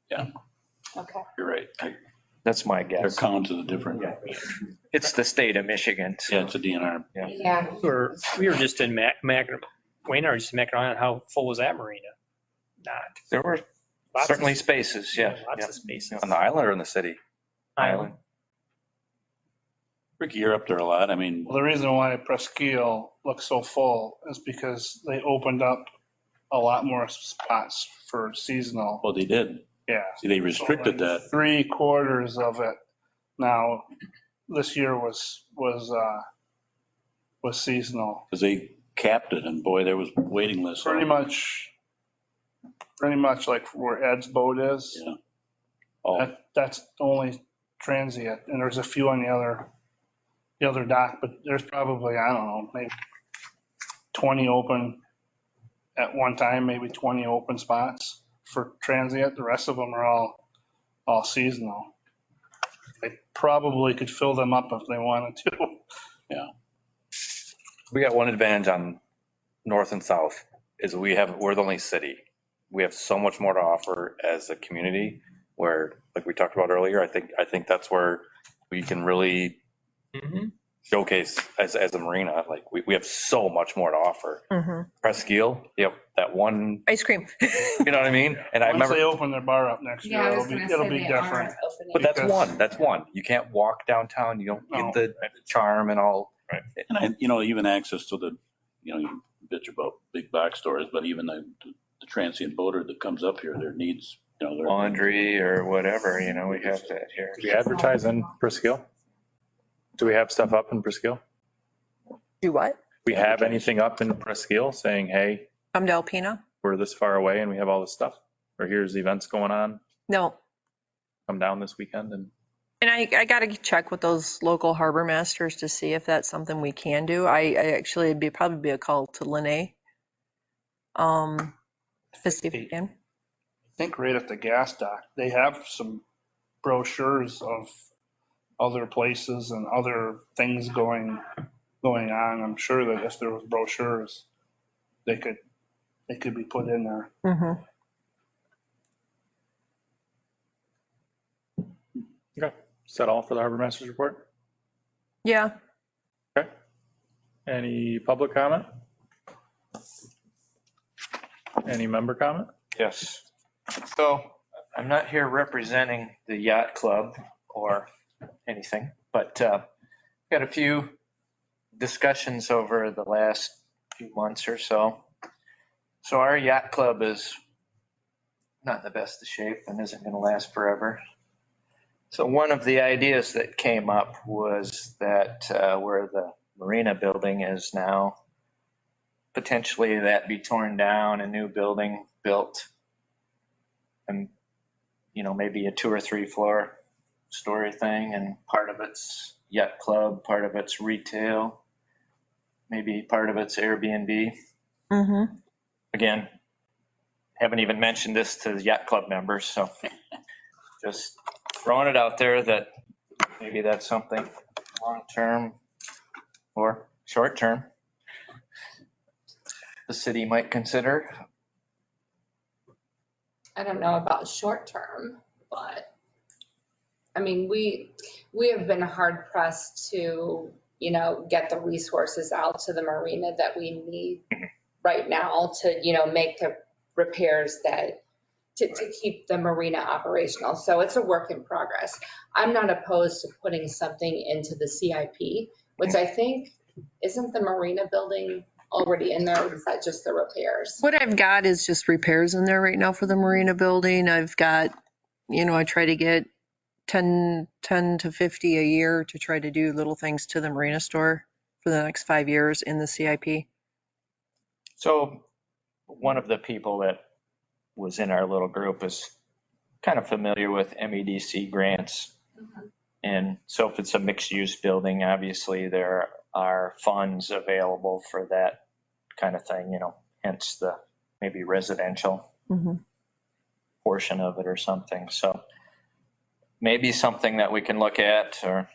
Yeah, Okay. you're right. That's my Their guess. counts is a different. It's the state of Michigan. So. Yeah, it's a DNR. Yeah. We were just in Wayne and I were just macking on how full was that marina? Not. There were Lots certainly of, spaces, yeah. Lots of spaces. on the island or in the city? Island. Ricky, you're up there a lot. I mean, Well, the reason why Presqu'île looks so full is because they opened up a lot more spots for seasonal. well, they did. Yeah. See, they restricted So, like, that. 3/4 of it now this year was seasonal. Because they capped it, and boy, there was waiting lists. Pretty much like where Ed's boat is. Yeah. Oh, That's only transient, and there's a few on the other dock, but there's probably, I don't know, maybe 20 open at one time, maybe 20 open spots for transient. The rest of them are all seasonal. They probably could fill them up if they wanted to. We got one advantage on north and south is we're the only city. We have so much more to offer as a community where, like we talked about earlier, I think that's where we can really showcase as a marina. Like we have so much more to offer. Mm-hmm. Presqu'île, that one, Ice cream. you know what I mean? And I Once remember, they open their bar up next year, Yeah, I was it'll gonna be, it'll say be they different. are opening. but that's one. You can't walk downtown. You don't No. get the charm and all. and even access to the, you bitch about big box stores, but even the transient boater that comes up here, their needs, their Laundry or whatever, we have that here. Do we advertise in Presqu'île? Do we have stuff up in Presqu'île? Do what? We have anything up in Presqu'île saying, hey, Come to Alpena? we're this far away and we have all this stuff? Or here's events going on, No. come down this weekend and. And I got to check with those local harbor masters to see if that's something we can do. I actually, it'd probably be a call to Lene. To see if we can. I think right at the gas dock, they have some brochures of other places and other things going on. I'm sure that if there was brochures, they could be put in there. Mhm. Okay. Is that all for the harbor master's report? Yeah. Okay. Any public comment? Any member comment? Yes. So I'm not here representing the yacht club or anything, but got a few discussions over the last few months or so. So our yacht club is not in the best of shape and isn't going to last forever. So one of the ideas that came up was that where the marina building is now, potentially that be torn down, a new building built, and maybe a 2 or 3 floor story thing, and part of it's yacht club, part of it's retail, maybe part of it's Airbnb. Mhm. Again, haven't even mentioned this to the yacht club members, so just throwing it out there that maybe that's something long-term or short-term the city might consider. I don't know about short term, but I mean, we have been hard pressed to, get the resources out to the marina that we need right now to, make the repairs to keep the marina operational. So it's a work in progress. I'm not opposed to putting something into the CIP, which I think, isn't the marina building already in there, or is that just the repairs? What I've got is just repairs in there right now for the marina building. I've got, I try to get 10 to 50 a year to try to do little things to the marina store for the next 5 years in the CIP. So one of the people that was in our little group is kind of familiar with MEDC grants. Mhm. And so if it's a mixed use building, obviously there are funds available for that kind of thing, hence the maybe residential Mhm. portion of it or something. So maybe something that we can look at, or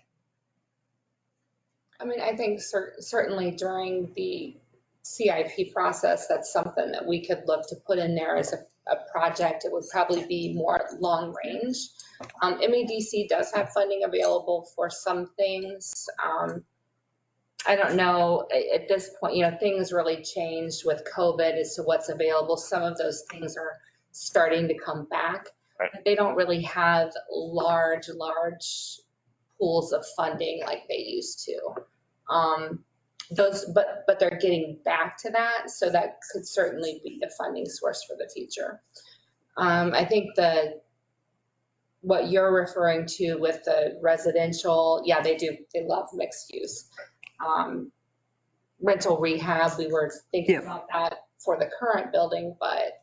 I mean, I think certainly during the CIP process, that's something that we could look to put in there as a project. It would probably be more long range. MEDC does have funding available for some things. I don't know at this point, things really changed with COVID as to what's available. Some of those things are starting to come back. Right. But they don't really have large pools of funding like they used to. But they're getting back to that, so that could certainly be the funding source for the future. I think what you're referring to with the residential, yeah, they love mixed use. Rental rehab, we were thinking about that for the current building, but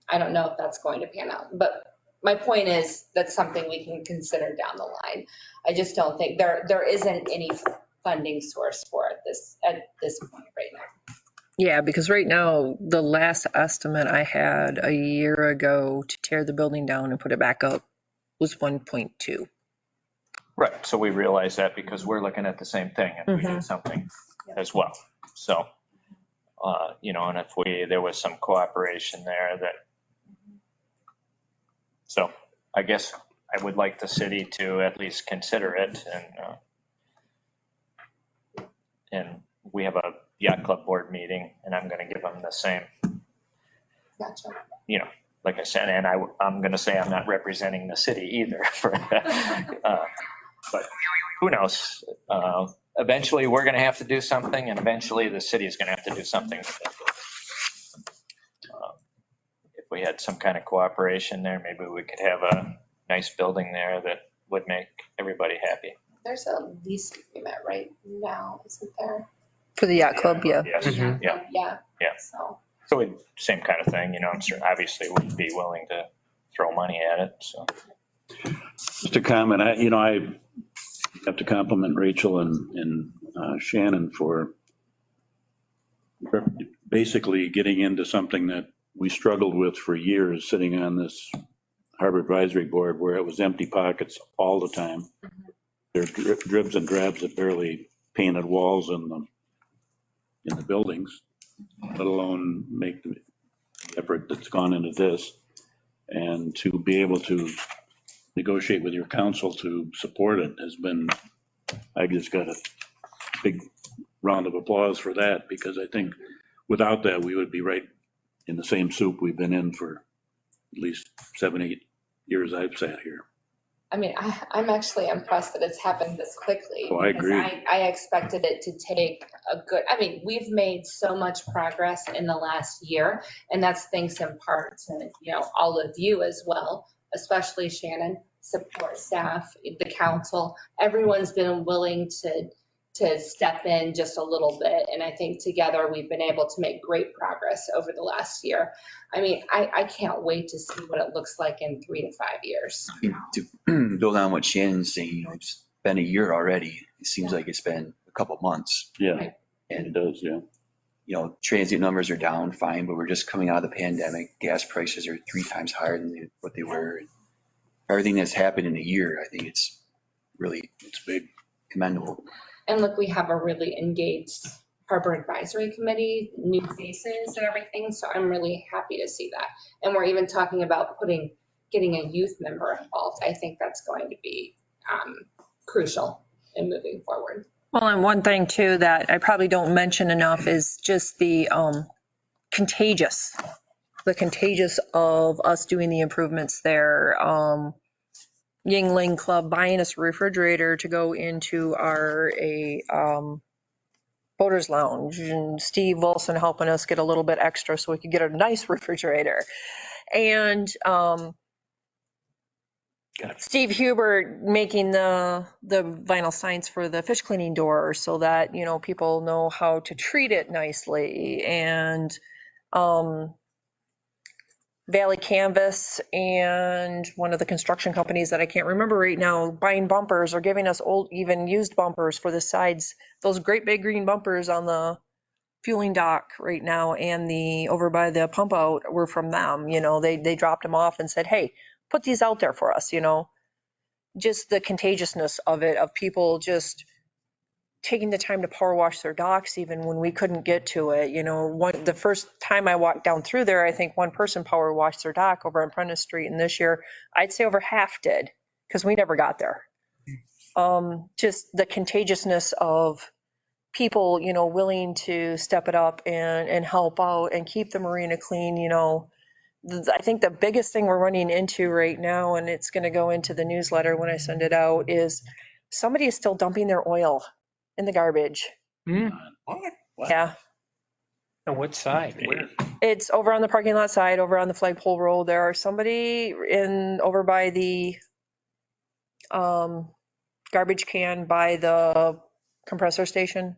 I don't know if that's going to pan out. But my point is that's something we can consider down the line. I just don't think there isn't any funding source for it at this point right now. Yeah, because right now, the last estimate I had a year ago to tear the building down and put it back up was 1.2. right. So we realize that because we're looking at the same thing and we did something as well. So, and if there was some cooperation there so I guess I would like the city to at least consider it, and we have a yacht club board meeting, and I'm going to give them the same, Gotcha. like I said, and I'm going to say I'm not representing the city either for but who knows? Eventually we're going to have to do something, and eventually the city is going to have to do something. If we had some kind of cooperation there, maybe we could have a nice building there that would make everybody happy. There's a lease agreement right now, isn't there? For the yacht club, yeah. Yes. Mhm. Yeah. So same kind of thing, I'm sure obviously we'd be willing to throw money at it. So Just a comment, I have to compliment Rachel and Shannon for basically getting into something that we struggled with for years, sitting on this Harbor Advisory Board where it was empty pockets all the time. There's dribs and drabs of barely painted walls in the buildings, let alone make the effort that's gone into this. And to be able to negotiate with your council to support it has been, I just got a big round of applause for that, because I think without that, we would be right in the same soup we've been in for at least 7, 8 years I've sat here. I mean, I'm actually impressed that it's happened this quickly. Oh, I agree. Because I expected it to take a good, I mean, we've made so much progress in the last year, and that's thanks in part to, all of you as well, especially Shannon, support staff, the council. Everyone's been willing to step in just a little bit, and I think together we've been able to make great progress over the last year. I mean, I can't wait to see what it looks like in 3 to 5 years. To build on what Shannon's saying, it's been a year already. It seems like it's been a couple months. Yeah, Right. it does, yeah. Transient numbers are down, fine, but we're just coming out of the pandemic. Gas prices are 3 times higher than what they were. Everything that's happened in a year, I think it's big, commendable. And look, we have a really engaged Harbor Advisory Committee, new faces and everything, so I'm really happy to see that. And we're even talking about getting a youth member involved. I think that's going to be crucial in moving forward. Well, and one thing too that I probably don't mention enough is just the contagious of us doing the improvements there. Yingling Club buying us a refrigerator to go into our boaters lounge, and Steve Wilson helping us get a little bit extra so we could get a nice refrigerator. And Steve Hubert making the vinyl signs for the fish cleaning door so that, people know how to treat it nicely. And Valley Canvas and one of the construction companies that I can't remember right now buying bumpers or giving us old, even used bumpers for the sides, those great big green bumpers on the fueling dock right now and over by the pump out were from them. They dropped them off and said, hey, put these out there for us. Just the contagiousness of it, of people just taking the time to power wash their docks even when we couldn't get to it. The first time I walked down through there, I think one person power washed their dock over on Prentice Street, and this year I'd say over half did, because we never got there. Just the contagiousness of people, willing to step it up and help out and keep the marina clean. I think the biggest thing we're running into right now, and it's going to go into the newsletter when I send it out, is somebody is still dumping their oil in the garbage. What? Yeah. On what side? Where? It's over on the parking lot side, over on the flagpole road. There are somebody over by the garbage can by the compressor station.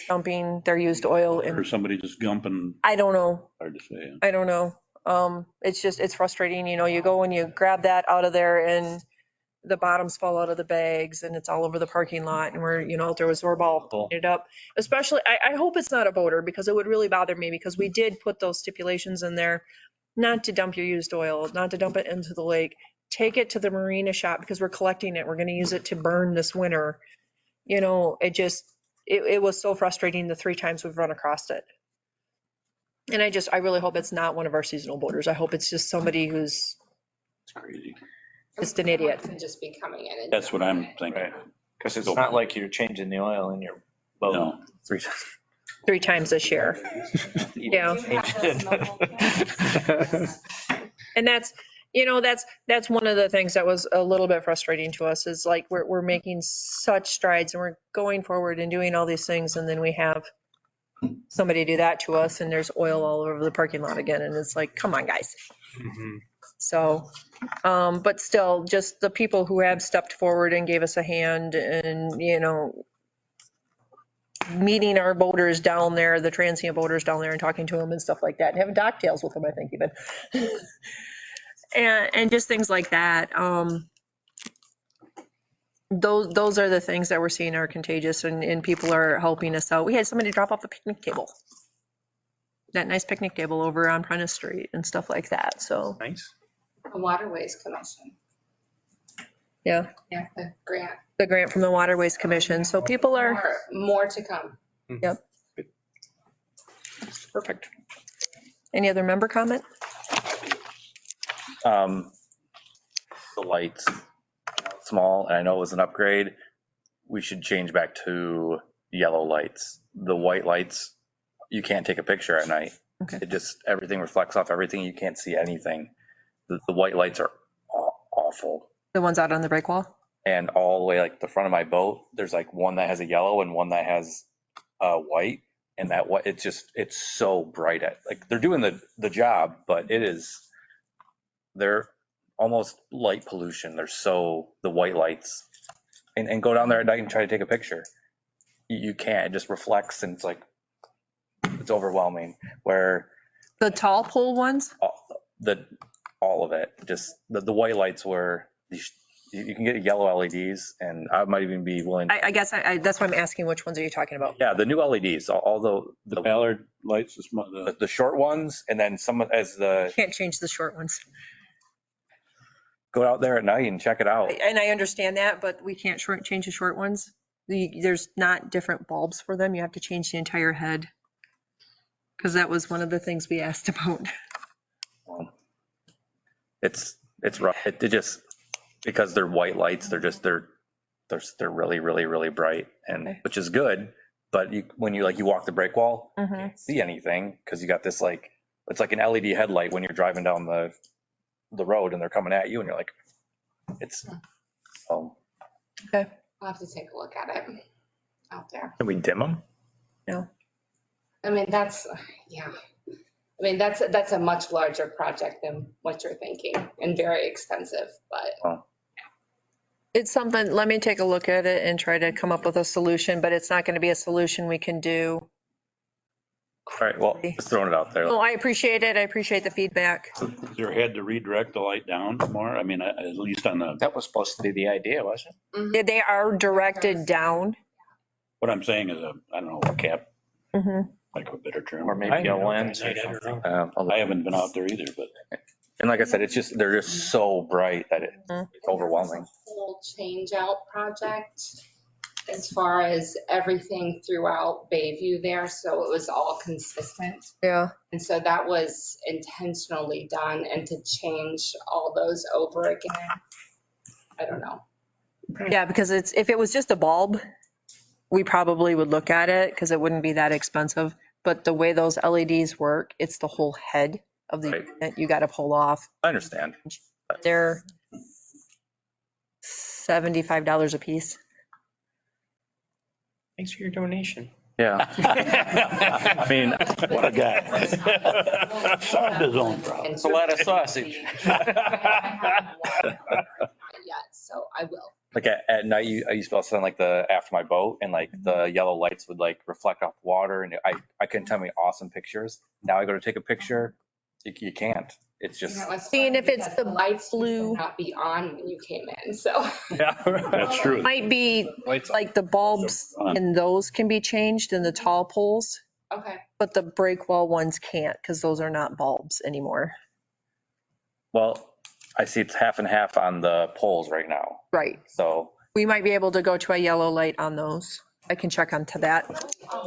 Dumping their used oil in. Or somebody just gumping, I don't know. hard to say. I don't know. It's frustrating. You go and you grab that out of there and the bottoms fall out of the bags and it's all over the parking lot, and there was all painted up. Especially, I hope it's not a boater, because it would really bother me, because we did put those stipulations in there, not to dump your used oil, not to dump it into the lake. Take it to the marina shop, because we're collecting it. We're going to use it to burn this winter. It was so frustrating the 3 times we've run across it. And I really hope it's not one of our seasonal boaters. I hope it's just somebody who's It's crazy. Just an idiot. Can just be coming in. And That's what I'm thinking. Right. Because it's not like you're changing the oil in your boat. No. 3 times this year. Yeah. And that's one of the things that was a little bit frustrating to us, is like we're making such strides and we're going forward and doing all these things, and then we have somebody do that to us and there's oil all over the parking lot again, and it's like, come on, guys. So but still, just the people who have stepped forward and gave us a hand, and meeting our boaters down there, the transient boaters down there, and talking to them and stuff like that, and having cocktails with them, I think, even. And just things like that. Those are the things that we're seeing are contagious, and people are helping us out. We had somebody drop off the picnic table. that nice picnic table over on Prentice Street and stuff like that. So, Nice. The Waterways Commission. yeah, Yeah, the grant. the grant from the Waterways Commission. So people are, More to come. yep. Perfect. Any other member comment? The lights, small, and I know it was an upgrade. We should change back to yellow lights. The white lights, you can't take a picture at night. Okay. It just, everything reflects off everything. You can't see anything. The white lights are awful. The ones out on the break wall? And all the way like the front of my boat, there's like one that has a yellow and one that has white. And that what it's so bright at, like, they're doing the job, but they're almost light pollution. The white lights, and go down there at night and try to take a picture. You can't, it just reflects and it's overwhelming. Where The tall pole ones? all of it, just the white lights were, you can get yellow LEDs, and I might even be willing. I guess that's why I'm asking which ones are you talking about? Yeah, the new LEDs, although The Ballard lights, the short ones, and then some as the Can't change the short ones. go out there at night and check it out. And I understand that, but we can't change the short ones. There's not different bulbs for them. You have to change the entire head. Because that was one of the things we asked about. It's rough. It just, because they're white lights, they're really, really, really bright, and Okay. which is good. But when you walk the break wall, you Mm-hmm. can't see anything because you got this it's like an LED headlight when you're driving down the road and they're coming at you and you're like, Okay. I'll have to take a look at it out there. Can we dim them? No. I mean, that's a much larger project than what you're thinking and very expensive, but It's something, let me take a look at it and try to come up with a solution, but it's not going to be a solution we can do. all right, well, just throwing it out there. Well, I appreciate it. I appreciate the feedback. is there a head to redirect the light down more? I mean, at least on the, That was supposed to be the idea, wasn't Yeah, they are directed down. what I'm saying is I don't know, a cap, Mhm. like a better it? term. Or maybe a lens or I don't something. know. I haven't been out there either, but And like I said, they're just so bright that it's overwhelming. whole change out project as far as everything throughout Bayview there, so it was all consistent. Yeah. And so that was intentionally done, and to change all those over again, I don't know. Yeah, because if it was just a bulb, we probably would look at it because it wouldn't be that expensive. But the way those LEDs work, it's the whole head of the Right. unit you got to pull off. I understand. They're $75 a piece. Thanks for your donation. Yeah. I mean, what a guy. Solved his own problem. It's a lot of sausage. Yet, so I will. like at night, I used to be able to stand after my boat, and the yellow lights would reflect off water, and I couldn't tell me awesome pictures. Now I go to take a picture, you can't. It's just, Seeing if it's the lights blue- would not be on when you came in, so. That's true. Might be like the bulbs and those can be changed in the tall poles, Okay. but the break wall ones can't because those are not bulbs anymore. well, I see it's half and half on the poles right now. Right. So We might be able to go to a yellow light on those. I can check onto that.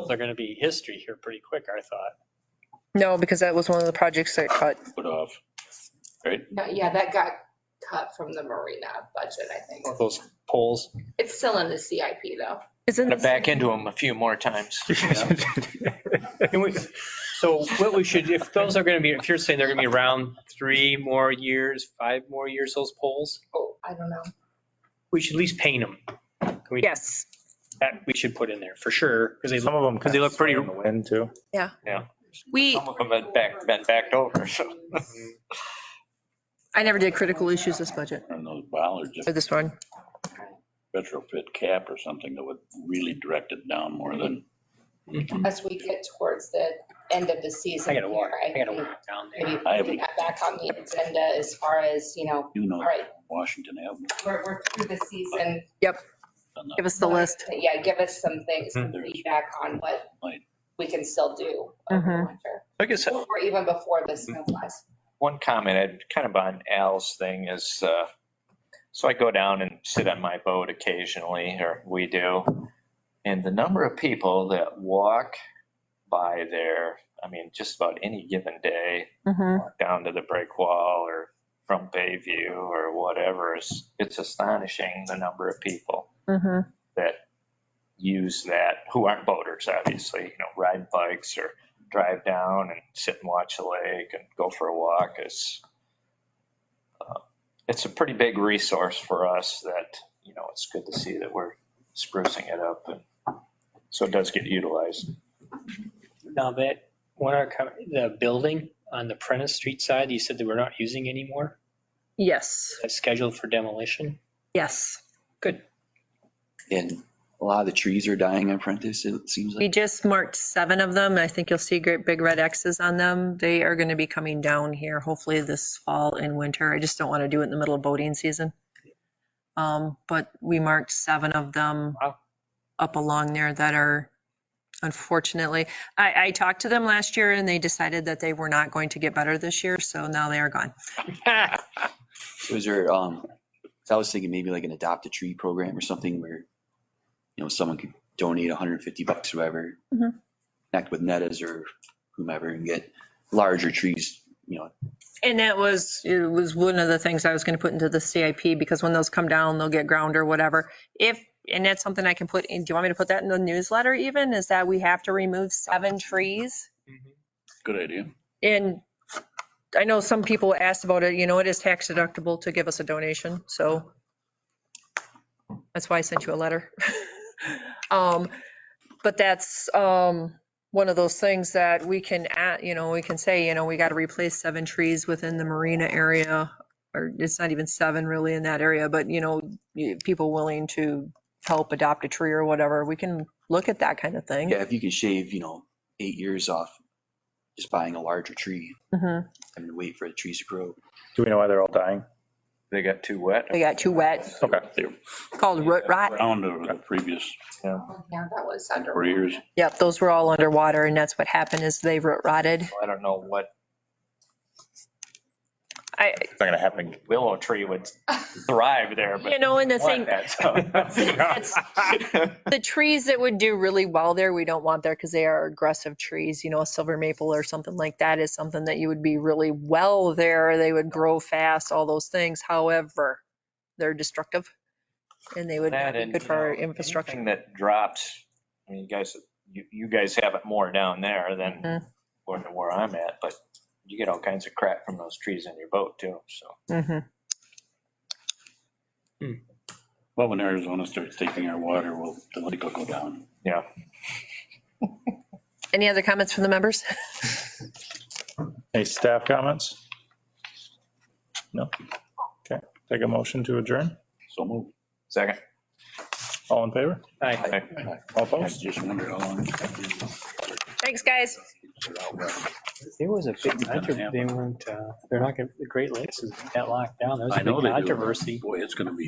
They're going to be history here pretty quick, I thought. No, because that was one of the projects that cut. Put off, right? Yeah, that got cut from the marina budget, I think. Those poles. It's still in the CIP though. It's in Gonna back into them a few more times. So what we should, if those are going to be, if you're saying they're going to be around 3 more years, 5 more years, those poles, Oh, I don't know. we should at least paint them. Can we, Yes. that we should put in there for sure, because Some of them they look pretty. in the wind too. We, Some of them had been backed over, so. I never did critical issues this budget, And those bollards, or this one. retrofit cap or something that would really direct it down more than, As we get towards the end of the season I gotta walk, here, I gotta think walk down maybe there. I putting that back on the agenda as far as, all right, Washington Avenue. we're through the season. Give us the list. Yeah, give us some things, some There's- feedback on what we can still do over the winter. I guess Or even before the snow flies. one comment, kind of on Al's thing is, so I go down and sit on my boat occasionally, or we do. And the number of people that walk by there, I mean, just about any given day, walk down to the break wall or from Bayview or whatever, it's astonishing the number of people that use that, who aren't boaters, obviously, you know, ride bikes or drive down and sit and watch the lake and go for a walk. It's a pretty big resource for us that, you know, it's good to see that we're sprucing it up, and so it does get utilized. Now that the building on the Prentice Street side, you said that we're not using anymore? Yes, That's scheduled for demolition? yes. Good. And a lot of the trees are dying in Prentice, it seems We like. just marked 7 of them. I think you'll see great big red X's on them. They are going to be coming down here hopefully this fall and winter. I just don't want to do it in the middle of boating season. But we marked 7 of them up along there that are, unfortunately, I talked to them last year and they decided that they were not going to get better this year, so now they are gone. So is there, so I was thinking maybe like an adopt a tree program or something where, you know, someone could donate $150 or whatever, connect with Nettas or whomever and get larger trees, you know. And it was one of the things I was going to put into the CIP, because when those come down, they'll get ground or whatever. And that's something I can put in. Do you want me to put that in the newsletter even? Is that we have to remove 7 trees? Good idea. And I know some people asked about it, you know, it is tax deductible to give us a donation. So that's why I sent you a letter. But that's one of those things that we can add, you know, we can say, you know, we got to replace 7 trees within the marina area, or it's not even 7 really in that area, but, you know, people willing to help adopt a tree or whatever, we can look at that kind of thing. Yeah, if you can shave, you know, 8 years off just buying a larger tree and wait for the trees to grow. Do we know why they're all dying? They got too wet. They got too wet. Okay. They're Called root rot. round over the previous Oh, yeah, that was under. 4 years. Yep, those were all underwater, and that's what happened is they root rotted. I don't know what It's not gonna happen. willow tree would thrive there, but. You know, and the thing, That's- the trees that would do really well there, we don't want there because they are aggressive trees. You know, a silver maple or something like that is something that you would be really well there. They would grow fast, all those things. However, they're destructive and they would That be and, good you for our know, infrastructure. anything that drops, I mean, you guys have it more down there than where I'm at, but you get all kinds of crap from those trees in your boat too, so. Well, when Arizona starts taking our water, the lake will go down. Yeah. Any other comments from the members? Any staff comments? No? Okay, take a motion to adjourn. So move. Second. All in favor? Aye. All I opposed? just wondered how long. Thanks, guys. There was a big controversy. They weren't, they're not going, the Great Lakes is that locked down. There was I a know big they do. controversy. Boy, it's gonna be